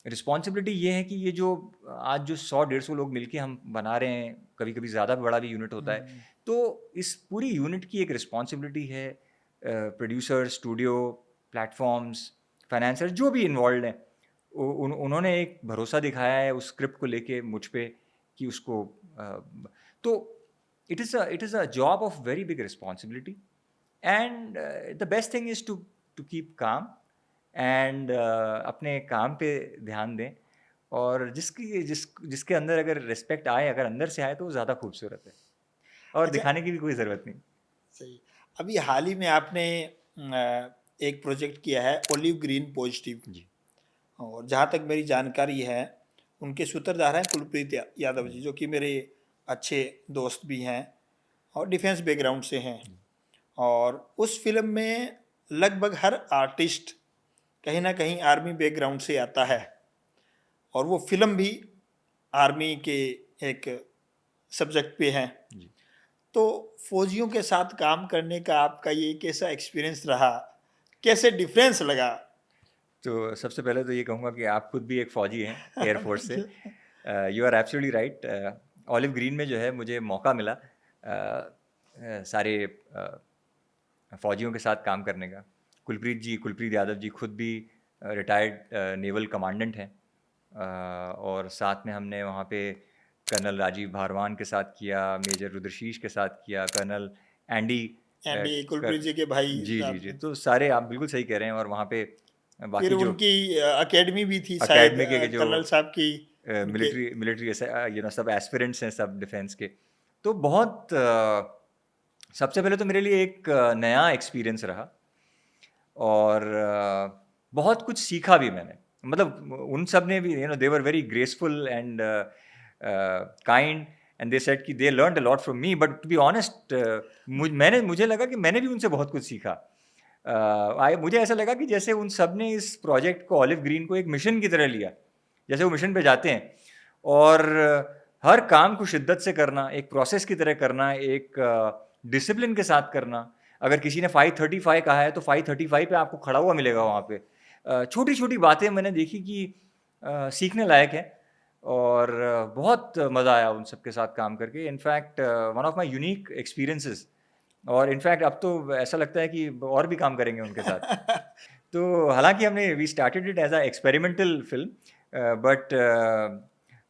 रिस्पॉन्सिबिलिटी ये है कि ये जो आज जो 100-150 लोग मिलके हम बना रहे हैं, कभी कभी ज़्यादा बड़ा भी यूनिट होता है, तो इस पूरी यूनिट की एक रिस्पॉन्सिबिलिटी है। प्रोड्यूसर, स्टूडियो, प्लेटफॉर्म्स, फाइनेंसर जो भी इन्वॉल्व हैं, उन्होंने एक भरोसा दिखाया है उस स्क्रिप्ट को लेके मुझ पे, कि उसको तो it is a job of very big responsibility. And the best thing is to keep काम एंड अपने काम पे ध्यान दें, और जिसके अंदर अगर रिस्पेक्ट आए, अगर अंदर से आए, तो वो ज़्यादा खूबसूरत है, और अच्छा, दिखाने की भी कोई ज़रूरत नहीं। सही। अभी हाल ही में आपने एक प्रोजेक्ट किया है ओलिव ग्रीन पॉजिटिव, जी और जहाँ तक मेरी जानकारी है उनके सूत्रधार हैं कुलप्रीत यादव जी, जी जो कि मेरे अच्छे दोस्त भी हैं और डिफेंस बैकग्राउंड से हैं। जी और उस फिल्म में लगभग हर आर्टिस्ट कहीं ना कहीं आर्मी बैकग्राउंड से आता है, और वो फिल्म भी आर्मी के एक सब्जेक्ट पे है। जी। तो फौजियों के साथ काम करने का आपका ये कैसा एक्सपीरियंस रहा, कैसे डिफरेंस लगा? तो सबसे पहले तो ये कहूँगा कि आप खुद भी एक फ़ौजी हैं एयरफोर्स से। You are absolutely right. Olive green में जो है मुझे मौका मिला सारे फ़ौजियों के साथ काम करने का। कुलप्रीत यादव जी खुद भी रिटायर्ड नेवल कमांडेंट हैं, और साथ में हमने वहाँ पे कर्नल राजीव भारवान के साथ किया, मेजर रुद्रशीष के साथ किया, कर्नल एंडी एंडी कर कुलप्रीत जी के भाई जी जी साथ जी। में। तो सारे आप बिल्कुल सही कह रहे हैं, और वहाँ पे फिर बाकी जो उनकी एकेडमी भी थी शायद, अकेडमी के जो कर्नल साहब की, उनके। मिलिट्री मिलिट्री सब एस्पिरेंट्स हैं, सब डिफेंस के। तो बहुत सबसे पहले तो मेरे लिए एक नया एक्सपीरियंस रहा, और बहुत कुछ सीखा भी मैंने। मतलब उन सब ने भी, they were very graceful and kind, and they said कि they learned a lot from me, but to be honest मुझे लगा कि मैंने भी उनसे बहुत कुछ सीखा। मुझे ऐसा लगा कि जैसे उन सब ने इस प्रोजेक्ट को, ऑलिव ग्रीन को, एक मिशन की तरह लिया। जैसे वो मिशन पे जाते हैं और हर काम को शिद्दत से करना, एक प्रोसेस की तरह करना, एक डिसिप्लिन के साथ करना। अगर किसी ने 5:35 कहा है तो 5:35 पे आपको खड़ा हुआ मिलेगा वहाँ पे। छोटी छोटी बातें मैंने देखी कि सीखने लायक है, और बहुत मज़ा आया उन सब के साथ काम करके। In fact one of my unique experiences, और इनफैक्ट अब तो ऐसा लगता है कि और भी काम करेंगे उनके साथ। तो हालांकि हमने we started it as a experimental film, but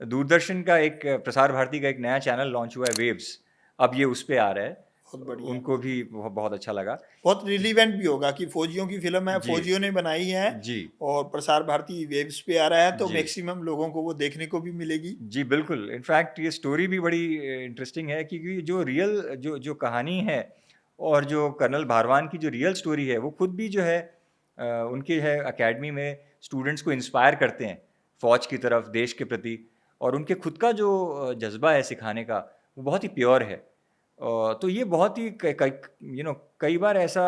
Doordarshan का एक प्रसार भारती का एक नया चैनल लॉन्च हुआ है, वेव्स। अब ये उस पे आ रहा है। बहुत बढ़िया। उनको भी बहुत अच्छा लगा। बहुत रिलीवेंट भी होगा कि फौजियों की फिल्म है, जी फौजियों ने बनाई है, जी और प्रसार भारती वेव्स पे आ रहा है, तो जी मैक्सिमम लोगों को वो देखने को भी मिलेगी। जी बिल्कुल। इनफैक्ट ये स्टोरी भी बड़ी इंटरेस्टिंग है, क्योंकि जो रियल जो जो कहानी है, और जो कर्नल भारवान की जो रियल स्टोरी है, वो खुद भी जो है उनके है एकेडमी में स्टूडेंट्स को इंस्पायर करते हैं फौज की तरफ, देश के प्रति। और उनके खुद का जो जज्बा है सिखाने का, वो बहुत ही प्योर है। तो ये बहुत ही कई बार ऐसा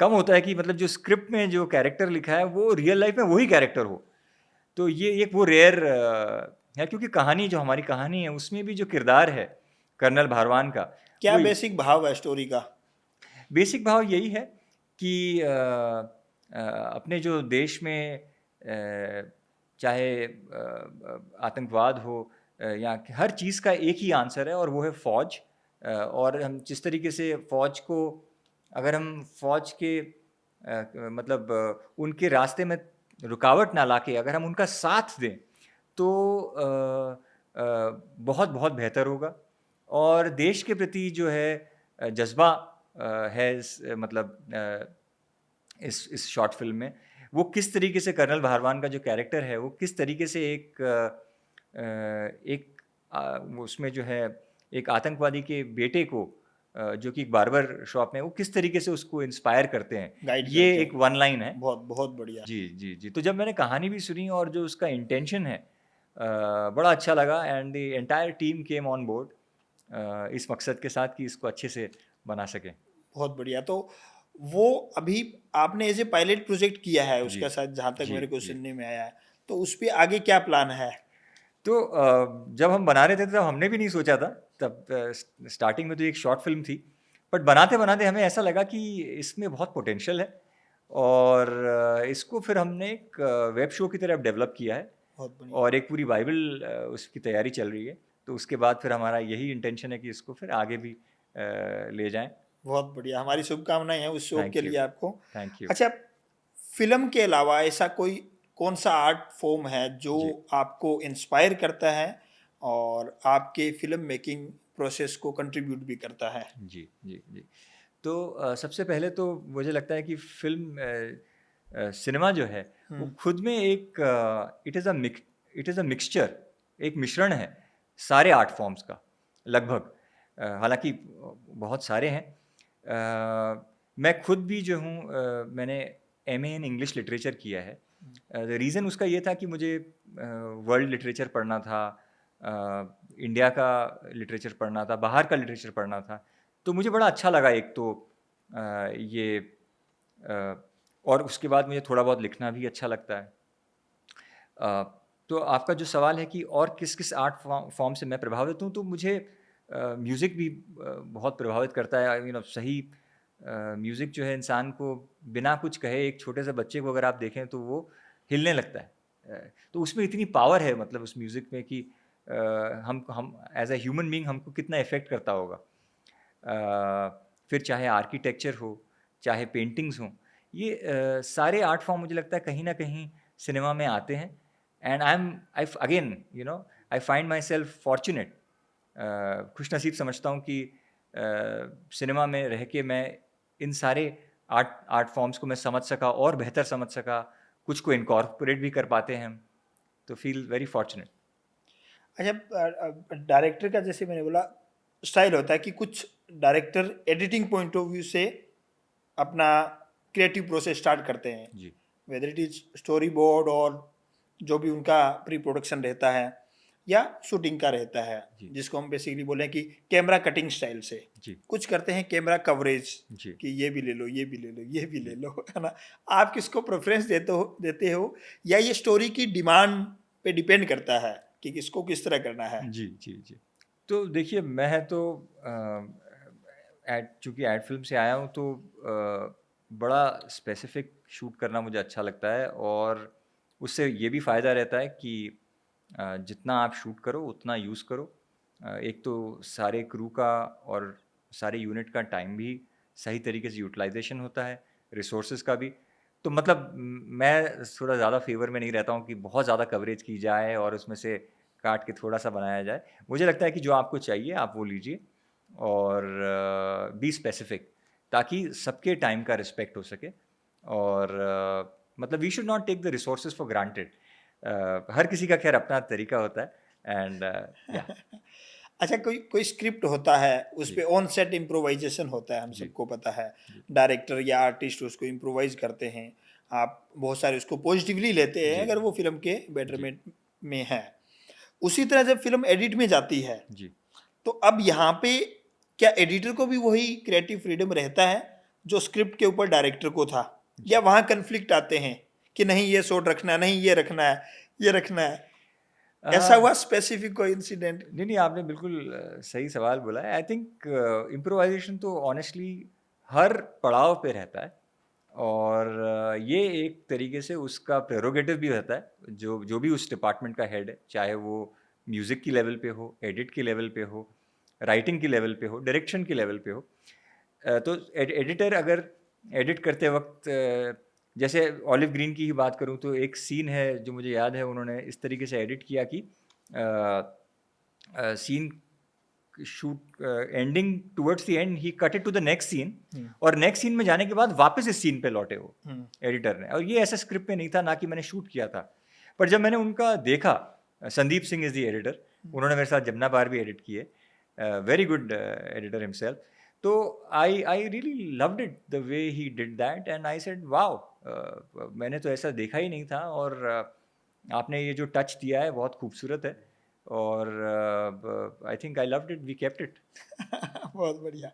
कम होता है कि मतलब जो स्क्रिप्ट में जो कैरेक्टर लिखा है वो रियल लाइफ में वही कैरेक्टर हो। तो ये एक वो रेयर है, क्योंकि कहानी, जो हमारी कहानी है, उसमें भी जो किरदार है कर्नल भारवान का, क्या वो बेसिक भाव है स्टोरी का? बेसिक भाव यही है कि अपने जो देश में चाहे आतंकवाद हो, या हर चीज़ का एक ही आंसर है, और वो है फ़ौज। और हम जिस तरीके से फ़ौज को, अगर हम फ़ौज के मतलब उनके रास्ते में रुकावट ना लाके अगर हम उनका साथ दें, तो बहुत बहुत बेहतर होगा। और देश के प्रति जो है जज्बा है, इस शॉर्ट फिल्म में, वो किस तरीके से कर्नल भारवान का जो कैरेक्टर है, वो किस तरीके से वो उसमें जो है एक आतंकवादी के बेटे को, जो कि एक बार्बर शॉप में, वो किस तरीके से उसको इंस्पायर करते हैं, गाइड ये करते एक हैं। वन लाइन है। बहुत बहुत बढ़िया। जी जी जी। तो जब मैंने कहानी भी सुनी और जो उसका इंटेंशन है, बड़ा अच्छा लगा। And the entire team came on board इस मकसद के साथ कि इसको अच्छे से बना सकें। बहुत बढ़िया। तो वो अभी आपने एज ए पायलट प्रोजेक्ट किया है जी उसका, शायद जहाँ तक जी मेरे को जी। सुनने में आया है, तो उस पे आगे क्या प्लान है? तो जब हम बना रहे थे तब हमने भी नहीं सोचा था। तब स्टार्टिंग में तो एक शॉर्ट फिल्म थी, बट बनाते बनाते हमें ऐसा लगा कि इसमें बहुत पोटेंशियल है, और इसको फिर हमने एक वेब शो की तरह डेवलप किया है, बहुत बढ़िया। और एक पूरी बाइबल उसकी तैयारी चल रही है। तो उसके बाद फिर हमारा यही इंटेंशन है कि इसको फिर आगे भी ले जाएं। बहुत बढ़िया, हमारी शुभकामनाएं हैं उस शो के थैंक यू। लिए आपको। Thank you. अच्छा, फिल्म के अलावा ऐसा कोई कौन सा आर्ट फॉर्म है जो जी आपको इंस्पायर करता है और आपके फिल्म मेकिंग प्रोसेस को कंट्रीब्यूट भी करता है? जी जी जी। तो सबसे पहले तो मुझे लगता है कि सिनेमा जो है, वो हम्म। खुद में एक इट इज़ अ मिक्सचर, एक मिश्रण है सारे आर्ट फॉर्म्स का, लगभग। हालांकि बहुत सारे हैं। मैं खुद भी जो हूँ, मैंने एमए इन इंग्लिश लिटरेचर किया है। रीज़न उसका ये था कि मुझे वर्ल्ड लिटरेचर पढ़ना था, इंडिया का लिटरेचर पढ़ना था, बाहर का लिटरेचर पढ़ना था। तो मुझे बड़ा अच्छा लगा एक तो ये, अ, और उसके बाद मुझे थोड़ा बहुत लिखना भी अच्छा लगता है। अ, तो आपका जो सवाल है कि और किस-किस आर्ट फॉर्म से मैं प्रभावित हूँ, तो मुझे म्यूज़िक भी बहुत प्रभावित करता है। सही म्यूज़िक जो है इंसान को बिना कुछ कहे, एक छोटे से बच्चे को अगर आप देखें तो वो हिलने लगता है। तो उसमें इतनी पावर है, मतलब उस म्यूज़िक में, कि हम एज़ अ ह्यूमन बीइंग हमको कितना इफ़ेक्ट करता होगा। फिर चाहे आर्किटेक्चर हो, चाहे पेंटिंग्स हों, ये सारे आर्ट फॉर्म मुझे लगता है कहीं न कहीं सिनेमा में आते हैं। And I again I find myself fortunate, खुशनसीब समझता हूँ कि सिनेमा में रह के मैं इन सारे आर्ट आर्ट फॉर्म्स को मैं समझ सका, और बेहतर समझ सका। कुछ को इनकॉर्पोरेट भी कर पाते हैं हम, तो फील वेरी फॉर्चुनेट। अच्छा, डायरेक्टर का जैसे मैंने बोला स्टाइल होता है कि कुछ director editing point of view से अपना क्रिएटिव प्रोसेस स्टार्ट करते हैं, जी whether it is story board और जो भी उनका प्री प्रोडक्शन रहता है, या शूटिंग का रहता है, जी जिसको हम बेसिकली बोलें कि कैमरा कटिंग स्टाइल से। जी कुछ करते हैं कैमरा कवरेज, जी कि ये भी ले लो, ये भी ले लो, ये भी ले जी लो, है ना? आप किसको प्रेफ़रेंस देते हो या ये स्टोरी की डिमांड पे डिपेंड करता है कि किसको किस तरह करना है? जी जी जी। तो देखिए मैं तो एड चूँकि एड फ़िल्म से आया हूँ तो बड़ा स्पेसिफ़िक शूट करना मुझे अच्छा लगता है और उससे ये भी फ़ायदा रहता है कि जितना आप शूट करो उतना यूज़ करो। एक तो सारे क्रू का और सारे यूनिट का टाइम भी सही तरीके से यूटिलाइज़ेशन होता है, रिसोर्सेज़ का भी। तो मतलब मैं थोड़ा ज़्यादा फ़ेवर में नहीं रहता हूँ कि बहुत ज़्यादा कवरेज की जाए और उसमें से काट के थोड़ा-सा बनाया जाए। मुझे लगता है कि जो आपको चाहिए आप वो लीजिए और बी स्पेसिफिक ताकि सबके टाइम का रिस्पेक्ट हो सके और मतलब we should not take the resources for granted. हर किसी का खैर अपना तरीका होता है एंड या अच्छा, कोई कोई स्क्रिप्ट होता है, उस जी पे ऑन सेट इम्प्रोवाइज़ेशन होता है, हम जी सबको पता है। जी डायरेक्टर या आर्टिस्ट उसको इम्प्रोवाइज़ करते हैं। आप बहुत सारे उसको पॉजिटिवली लेते हैं जी अगर वो फ़िल्म के जी बेटरमेंट में है। उसी तरह जब फ़िल्म एडिट में जाती है, जी तो अब यहाँ पे क्या एडिटर को भी वही क्रिएटिव फ्रीडम रहता है, जो स्क्रिप्ट के ऊपर डायरेक्टर को था? या जी वहाँ कॉन्फ्लिक्ट आते हैं कि नहीं ये शॉट रखना है, नहीं ये रखना है, ये रखना है? ऐसा अ, हुआ स्पेसिफिक कोई इंसिडेंट? नहीं, नहीं, आपने बिल्कुल सही सवाल बोला है। आई थिंक इम्प्रोवाइज़ेशन तो ऑनेस्टली हर पड़ाव पे रहता है और ये एक तरीके से उसका प्रेरोगेटिव भी रहता है, जो भी उस डिपार्टमेंट का हेड है, चाहे वो म्यूज़िक की लेवल पे हो, एडिट की लेवल पे हो, राइटिंग की लेवल पे हो, डायरेक्शन की लेवल पे हो। तो एडिटर अगर एडिट करते वक़्त जैसे ऑलिव ग्रीन की ही बात करूँ तो एक सीन है जो मुझे याद है उन्होंने इस तरीके से एडिट किया कि scene shoot ending towards the end he cut it to the next scene hmm, और नेक्स्ट सीन में जाने के बाद वापस इस सीन पे लौटे वो हुँ, एडिटर ने और ये ऐसा स्क्रिप्ट में नहीं था ना कि मैंने शूट किया था पर जब मैंने उनका देखा Sandeep Singh is the editor hmm. उन्होंने मेरे साथ जमुना पार भी एडिट किए वेरी गुड एडिटर हिमसेल्फ तो I really loved it the way he did that and I said wow मैंने तो ऐसा देखा ही नहीं था और आपने ये जो टच दिया है बहुत खूबसूरत है और I think I loved it we kept it बहुत बढ़िया।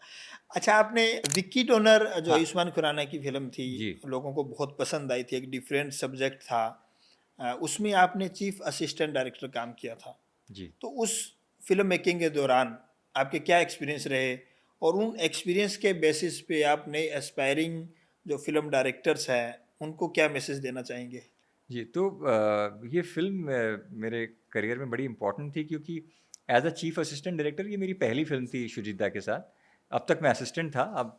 अच्छा, आपने विक्की डोनर जो हाँ आयुष्मान खुराना की फ़िल्म थी, जी लोगों को बहुत पसंद आई थी, एक डिफरेंट सब्जेक्ट था। उसमें आपने चीफ असिस्टेंट डायरेक्टर काम किया था। जी तो उस फ़िल्म मेकिंग के दौरान आपके क्या एक्सपीरियंस रहे? और उन एक्सपीरियंस के बेसिस पे आप नए एस्पायरिंग जो फ़िल्म डायरेक्टर्स हैं, उनको क्या मैसेज देना चाहेंगे? जी, तो ये फ़िल्म मेरे करियर में बड़ी इम्पोर्टेंट थी क्योंकि as a chief assistant director ये मेरी पहली फ़िल्म थी शुजित दा के साथ। अब तक मैं असिस्टेंट था, अब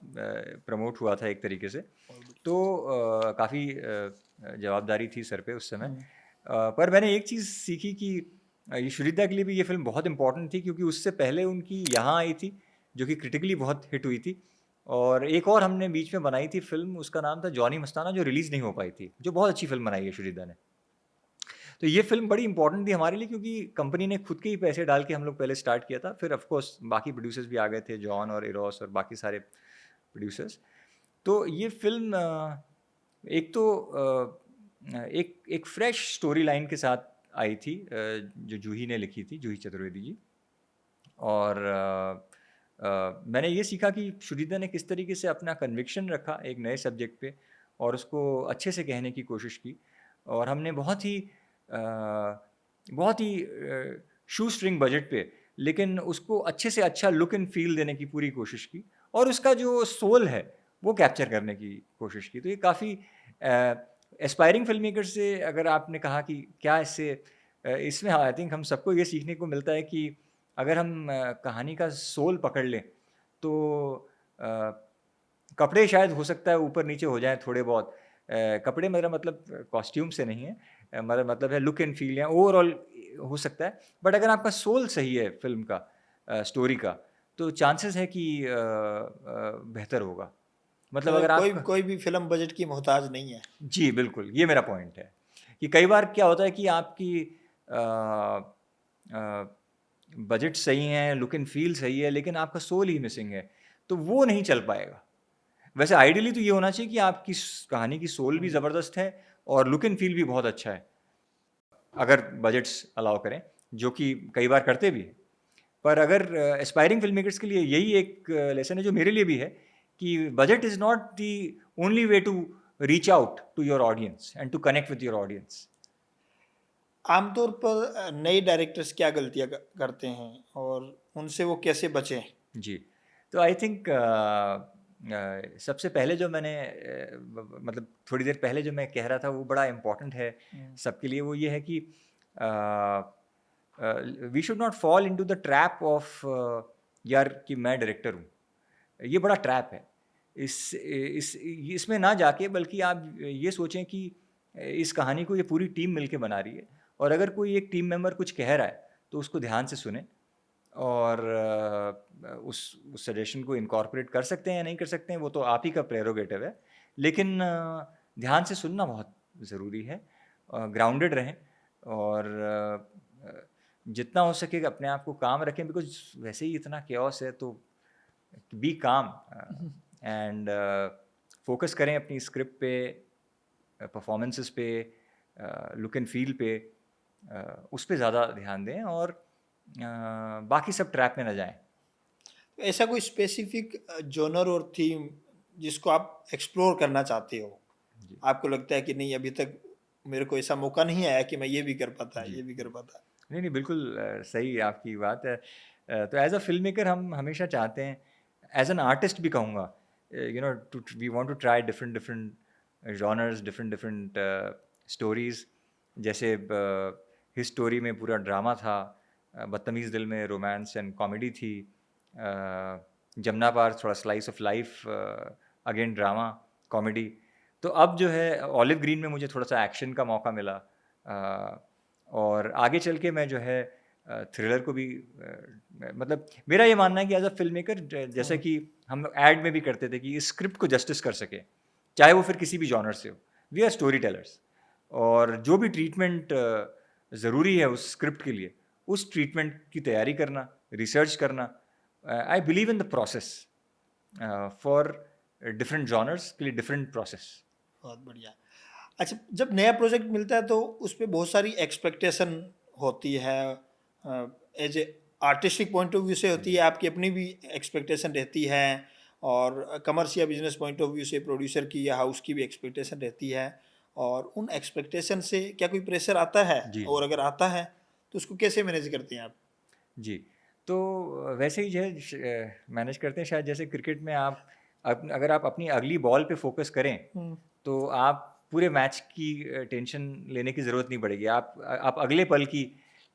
प्रमोट हुआ था एक तरीके से। बहुत बढ़िया। तो काफ़ी जवाबदारी थी सर पे उस समय। हुँ, पर मैंने एक चीज़ सीखी कि ये शुजित दा के लिए भी ये फ़िल्म बहुत इम्पोर्टेंट थी क्योंकि उससे पहले उनकी यहाँ आई थी, जो कि क्रिटिकली बहुत हिट हुई थी। और एक और हमने बीच में बनाई थी फ़िल्म, उसका नाम था जॉनी मस्ताना, जो रिलीज़ नहीं हो पाई थी, जो बहुत अच्छी फ़िल्म बनाई है शुजित दा ने। तो ये फ़िल्म बड़ी इम्पोर्टेंट थी हमारे लिए क्योंकि कंपनी ने खुद के ही पैसे डाल के हम लोग पहले स्टार्ट किया था। फिर ऑफ़ कोर्स बाकी प्रोड्यूसर्स भी आ गए थे, जॉन और इरोस और बाकी सारे प्रोड्यूसर्स। तो ये फ़िल्म एक तो एक एक फ्रेश स्टोरी लाइन के साथ आई थी जो जूही ने लिखी थी, जूही चतुर्वेदी जी। और मैंने ये सीखा कि शुजिता ने किस तरीके से अपना कन्विक्शन रखा एक नए सब्जेक्ट पे और उसको अच्छे से कहने की कोशिश की और हमने बहुत ही शू स्ट्रिंग बजट पे लेकिन उसको अच्छे से अच्छा लुक एंड फील देने की पूरी कोशिश की और उसका जो सोल है वो कैप्चर करने की कोशिश की तो ये काफ़ी एस्पायरिंग फिल्म मेकर से अगर आपने कहा कि क्या इससे इसमें आई थिंक हम सबको ये सीखने को मिलता है कि अगर हम कहानी का सोल पकड़ लें तो अ, कपड़े शायद हो सकता है ऊपर-नीचे हो जाएँ थोड़े बहुत। कपड़े मेरा मतलब कॉस्ट्यूम से नहीं है। मेरा मतलब है लुक एंड फील या ओवरऑल हो सकता है। बट अगर आपका सोल सही है फ़िल्म का स्टोरी का, तो चांसेस है कि बेहतर होगा। मतलब मतलब अगर कोई आपका कोई भी फ़िल्म बजट की मोहताज नहीं है। जी, बिल्कुल, ये मेरा पॉइंट है, कि कई बार क्या होता है कि आपकी अ अ, बजट सही है, लुक एंड फ़ील सही है, लेकिन आपका सोल ही मिसिंग है, तो वो नहीं चल पाएगा। वैसे आइडियली तो ये होना चाहिए कि आपकी कहानी की सोल भी हुँ, ज़बरदस्त है और लुक एंड फ़ील भी बहुत अच्छा है, अगर बजट्स अलाउ करें। जो कि कई बार करते भी हैं। पर अगर एस्पायरिंग फिल्म मेकर्स के लिए यही एक लेसन है जो मेरे लिए भी है कि budget is not the only way to reach out to your audience and to connect with your audience. आमतौर पर नए डायरेक्टर्स क्या गलतियां करते हैं और उनसे वो कैसे बचें? जी, तो आई थिंक सबसे पहले जो मैंने मतलब थोड़ी देर पहले जो मैं कह रहा था वो बड़ा इम्पोर्टेंट है सबके लिए, वो ये है कि we should not fall into the trap of यार कि मैं डायरेक्टर हूँ। ये बड़ा ट्रैप है। इसमें ना जाके बल्कि आप ये सोचें कि इस कहानी को ये पूरी टीम मिलके बना रही है, और अगर कोई एक टीम मेंबर कुछ कह रहा है तो उसको ध्यान से सुने और उस सजेशन को इनकॉर्पोरेट कर सकते हैं या नहीं कर सकते हैं वो तो आप ही का प्रेरोगेटिव है, लेकिन ध्यान से सुनना बहुत ज़रूरी है। ग्राउंडेड रहें और जितना हो सके अपने आप को काम रखें, बिकॉज वैसे ही इतना केओस है, तो बी काम एंड फोकस करें अपनी स्क्रिप्ट पे, परफॉर्मेंसेस पे, लुक एंड फील पे, उस पे ज़्यादा ध्यान दें और बाकी सब ट्रैप में ना जाएं। ऐसा कोई स्पेसिफिक जॉनर और थीम जिसको आप एक्सप्लोर करना चाहते हो, जी आपको लगता है कि नहीं अभी तक मेरे को ऐसा मौका नहीं आया कि मैं ये भी कर पाता, जी ये भी कर पाता? नहीं नहीं बिल्कुल सही आपकी बात है। तो एज अ फिल्म मेकर हम हमेशा चाहते हैं, एज एन आर्टिस्ट भी कहूँगा, you know to we want to try different different genres, different different stories. जैसे हिस स्टोरी में पूरा ड्रामा था, बदतमीज़ दिल में रोमांस एंड कॉमेडी थी, जमुना पार थोड़ा slice of life, again drama comedy. तो अब जो है ऑलिव ग्रीन में मुझे थोड़ा सा एक्शन का मौका मिला, और आगे चल के मैं जो है थ्रिलर को भी मतलब मेरा ये मानना है कि एज अ फिल्म मेकर, जैसे कि हम लोग ऐड में भी करते थे कि इस स्क्रिप्ट को जस्टिस कर सके, चाहे वो फिर किसी भी जॉनर से हो, वी आर स्टोरी टेलर्स, और जो भी ट्रीटमेंट ज़रूरी है उस स्क्रिप्ट के लिए, उस ट्रीटमेंट की तैयारी करना, रिसर्च करना, I believe in the process for different genres के लिए डिफरेंट प्रोसेस। बहुत बढ़िया। अच्छा, जब नया प्रोजेक्ट मिलता है तो उस पे बहुत सारी एक्सपेक्टेशन होती है, as a artistic point of view से होती है, आपकी अपनी भी एक्सपेक्टेशन रहती है, और commercial business point of view से प्रोड्यूसर की या हाउस की भी एक्सपेक्टेशन रहती है। और उन एक्सपेक्टेशन से क्या कोई प्रेशर आता है, जी और अगर आता है तो उसको कैसे मैनेज करते हैं आप? जी, तो वैसे ही जो है मैनेज करते हैं, शायद जैसे क्रिकेट में आप अगर आप अपनी अगली बॉल पे फोकस करें तो आप पूरे मैच की टेंशन लेने की ज़रूरत नहीं पड़ेगी, आप अगले पल की।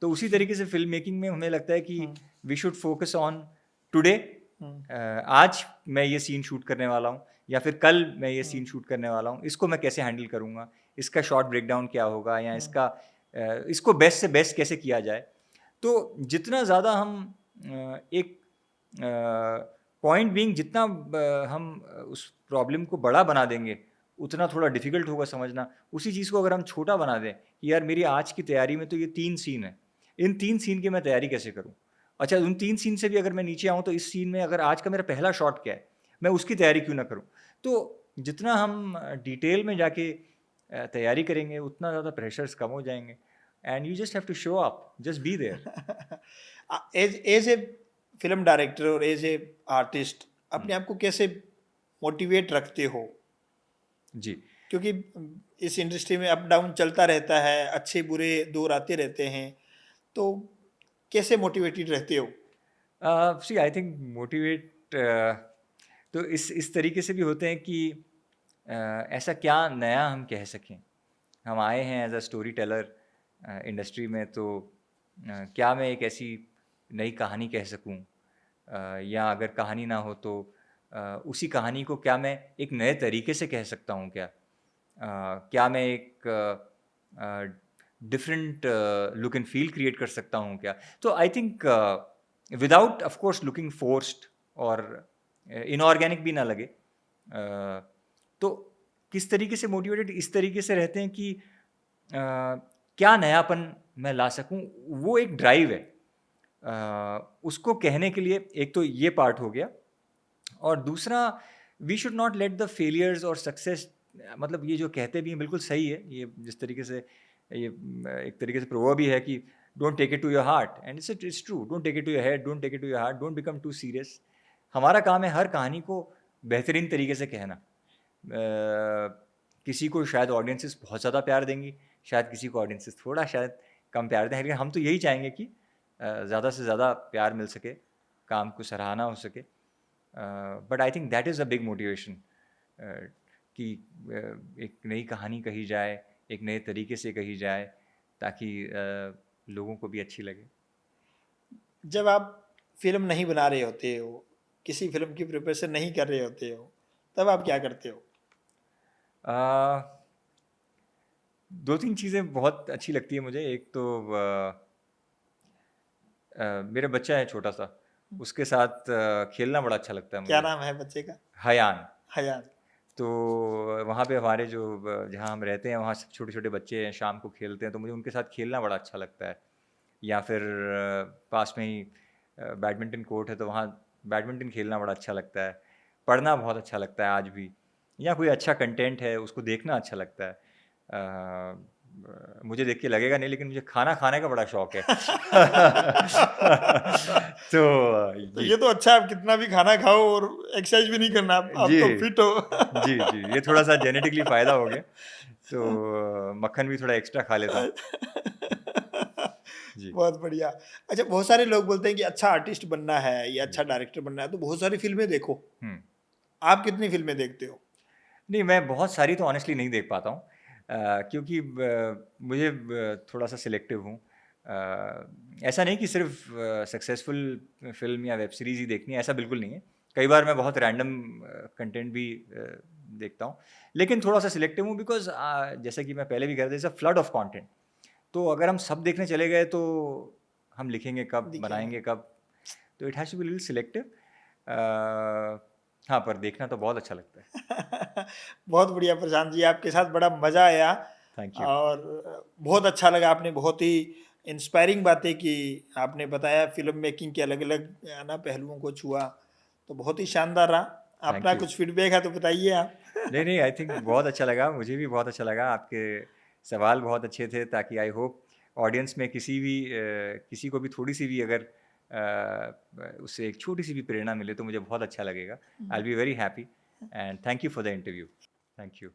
तो उसी तरीके से फिल्म मेकिंग में हमें लगता है कि we should focus on today. आज मैं ये सीन शूट करने वाला हूँ, या फिर कल मैं ये सीन शूट करने वाला हूँ, इसको मैं कैसे हैंडल करूँगा, इसका शॉर्ट ब्रेकडाउन क्या होगा, या इसको बेस्ट से बेस्ट कैसे किया जाए। तो जितना ज़्यादा हम एक पॉइंट बीइंग जितना हम उस प्रॉब्लम को बड़ा बना देंगे, उतना थोड़ा डिफ़िकल्ट होगा समझना। उसी चीज़ को अगर हम छोटा बना दें कि यार मेरी आज की तैयारी में तो ये 3 सीन हैं, इन 3 सीन की मैं तैयारी कैसे करूँ? अच्छा, उन 3 सीन से भी अगर मैं नीचे आऊँ तो इस सीन में अगर आज का मेरा पहला शॉट क्या है, मैं उसकी तैयारी क्यों ना करूँ? तो जितना हम डिटेल में जाके तैयारी करेंगे, उतना ज़्यादा प्रेशर्स कम हो जाएँगे, and you just have to show up, just be there. As as a film director और एज ए आर्टिस्ट अपने आप को कैसे मोटिवेट रखते हो? जी। क्योंकि इस इंडस्ट्री में अप डाउन चलता रहता है, अच्छे बुरे दौर आते रहते हैं, तो कैसे मोटिवेटेड रहते हो? सी आई थिंक मोटिवेट तो इस तरीके से भी होते हैं कि ऐसा क्या नया हम कह सकें। हम आए हैं as a story teller industry में, तो क्या मैं एक ऐसी नई कहानी कह सकूं, या अगर कहानी ना हो तो उसी कहानी को क्या मैं एक नए तरीके से कह सकता हूं क्या? क्या मैं एक different look and feel create कर सकता हूँ क्या? तो I think without of course looking forced और इनऑर्गेनिक भी ना लगे, तो किस तरीके से मोटिवेटेड इस तरीके से रहते हैं कि क्या नयापन मैं ला सकूं, वो एक ड्राइव है। उसको कहने के लिए एक तो ये पार्ट हो गया, और दूसरा we should not let the failures और सक्सेस, मतलब ये जो कहते भी हैं बिल्कुल सही है, ये जिस तरीके से ये एक तरीके से प्रोवर्ब भी है कि don't take it to your heart, and it's true, don't take it to your head, don't take it to your heart, don't become too serious. हमारा काम है हर कहानी को बेहतरीन तरीके से कहना। किसी को शायद ऑडियंसेस बहुत ज़्यादा प्यार देंगी, शायद किसी को ऑडियंसेस थोड़ा शायद कम प्यार दें, लेकिन हम तो यही चाहेंगे कि ज़्यादा से ज़्यादा प्यार मिल सके, काम को सराहना हो सके। But I think that is a big motivation कि एक नई कहानी कही जाए, एक नए तरीके से कही जाए, ताकि लोगों को भी अच्छी लगे। जब आप फिल्म नहीं बना रहे होते हो, किसी फिल्म की प्रिपरेशन नहीं कर रहे होते हो, तब आप क्या करते हो? दो तीन चीज़ें बहुत अच्छी लगती है मुझे। एक तो मेरा बच्चा है छोटा सा, उसके साथ खेलना बड़ा अच्छा लगता है क्या मुझे। नाम है बच्चे का? हयान। हयान। तो वहाँ पे हमारे जो जहाँ हम रहते हैं वहाँ सब छोटे छोटे बच्चे हैं, शाम को खेलते हैं, तो मुझे उनके साथ खेलना बड़ा अच्छा लगता है। या फिर पास में ही बैडमिंटन कोर्ट है, तो वहाँ बैडमिंटन खेलना बड़ा अच्छा लगता है। पढ़ना बहुत अच्छा लगता है आज भी, या कोई अच्छा कंटेंट है उसको देखना अच्छा लगता है। मुझे देख के लगेगा नहीं, लेकिन मुझे खाना खाने का बड़ा शौक है। तो तो ये ये तो अच्छा है, आप कितना भी खाना खाओ और एक्सरसाइज भी नहीं करना, आप जी तो फिट हो। जी जी, ये थोड़ा सा जेनेटिकली फ़ायदा हो गया, तो मक्खन भी थोड़ा एक्स्ट्रा खा लेता हूँ। जी। बहुत बढ़िया। अच्छा, बहुत सारे लोग बोलते हैं कि अच्छा आर्टिस्ट बनना है या जी। अच्छा डायरेक्टर बनना है तो बहुत सारी फिल्में देखो। हुँ। आप कितनी फिल्में देखते हो? नहीं, मैं बहुत सारी तो ऑनेस्टली नहीं देख पाता हूँ, क्योंकि मुझे थोड़ा-सा सिलेक्टिव हूँ। ऐसा नहीं कि सिर्फ़ सक्सेसफुल फ़िल्म या वेब सीरीज़ ही देखनी है, ऐसा बिल्कुल नहीं है। कई बार मैं बहुत रैंडम कंटेंट भी देखता हूँ, लेकिन थोड़ा-सा सिलेक्टिव हूँ, बिकॉज़ जैसा कि मैं पहले भी कह रहा था, it's a flood of content. तो अगर हम सब देखने चले गए तो हम लिखेंगे कब, दिखेंगे। बनाएँगे कब? तो it has to be little selective. हाँ, पर देखना तो बहुत अच्छा लगता है। बहुत बढ़िया प्रशांत जी, आपके साथ बड़ा मज़ा आया थैंक यू। और बहुत अच्छा लगा। आपने बहुत ही इंस्पायरिंग बातें की, आपने बताया फिल्म मेकिंग के अलग-अलग ना पहलुओं को छुआ, तो बहुत ही शानदार रहा। थैंक अपना यू। कुछ फीडबैक है तो बताइए आप। नहीं, नहीं, आई थिंक बहुत अच्छा लगा, मुझे भी बहुत अच्छा लगा, आपके सवाल बहुत अच्छे थे, ताकि आई होप ऑडियंस में किसी को भी थोड़ी-सी भी अगर उससे एक छोटी-सी भी प्रेरणा मिले तो मुझे बहुत अच्छा लगेगा। I will be very happy, and thank you for the interview. Thank you.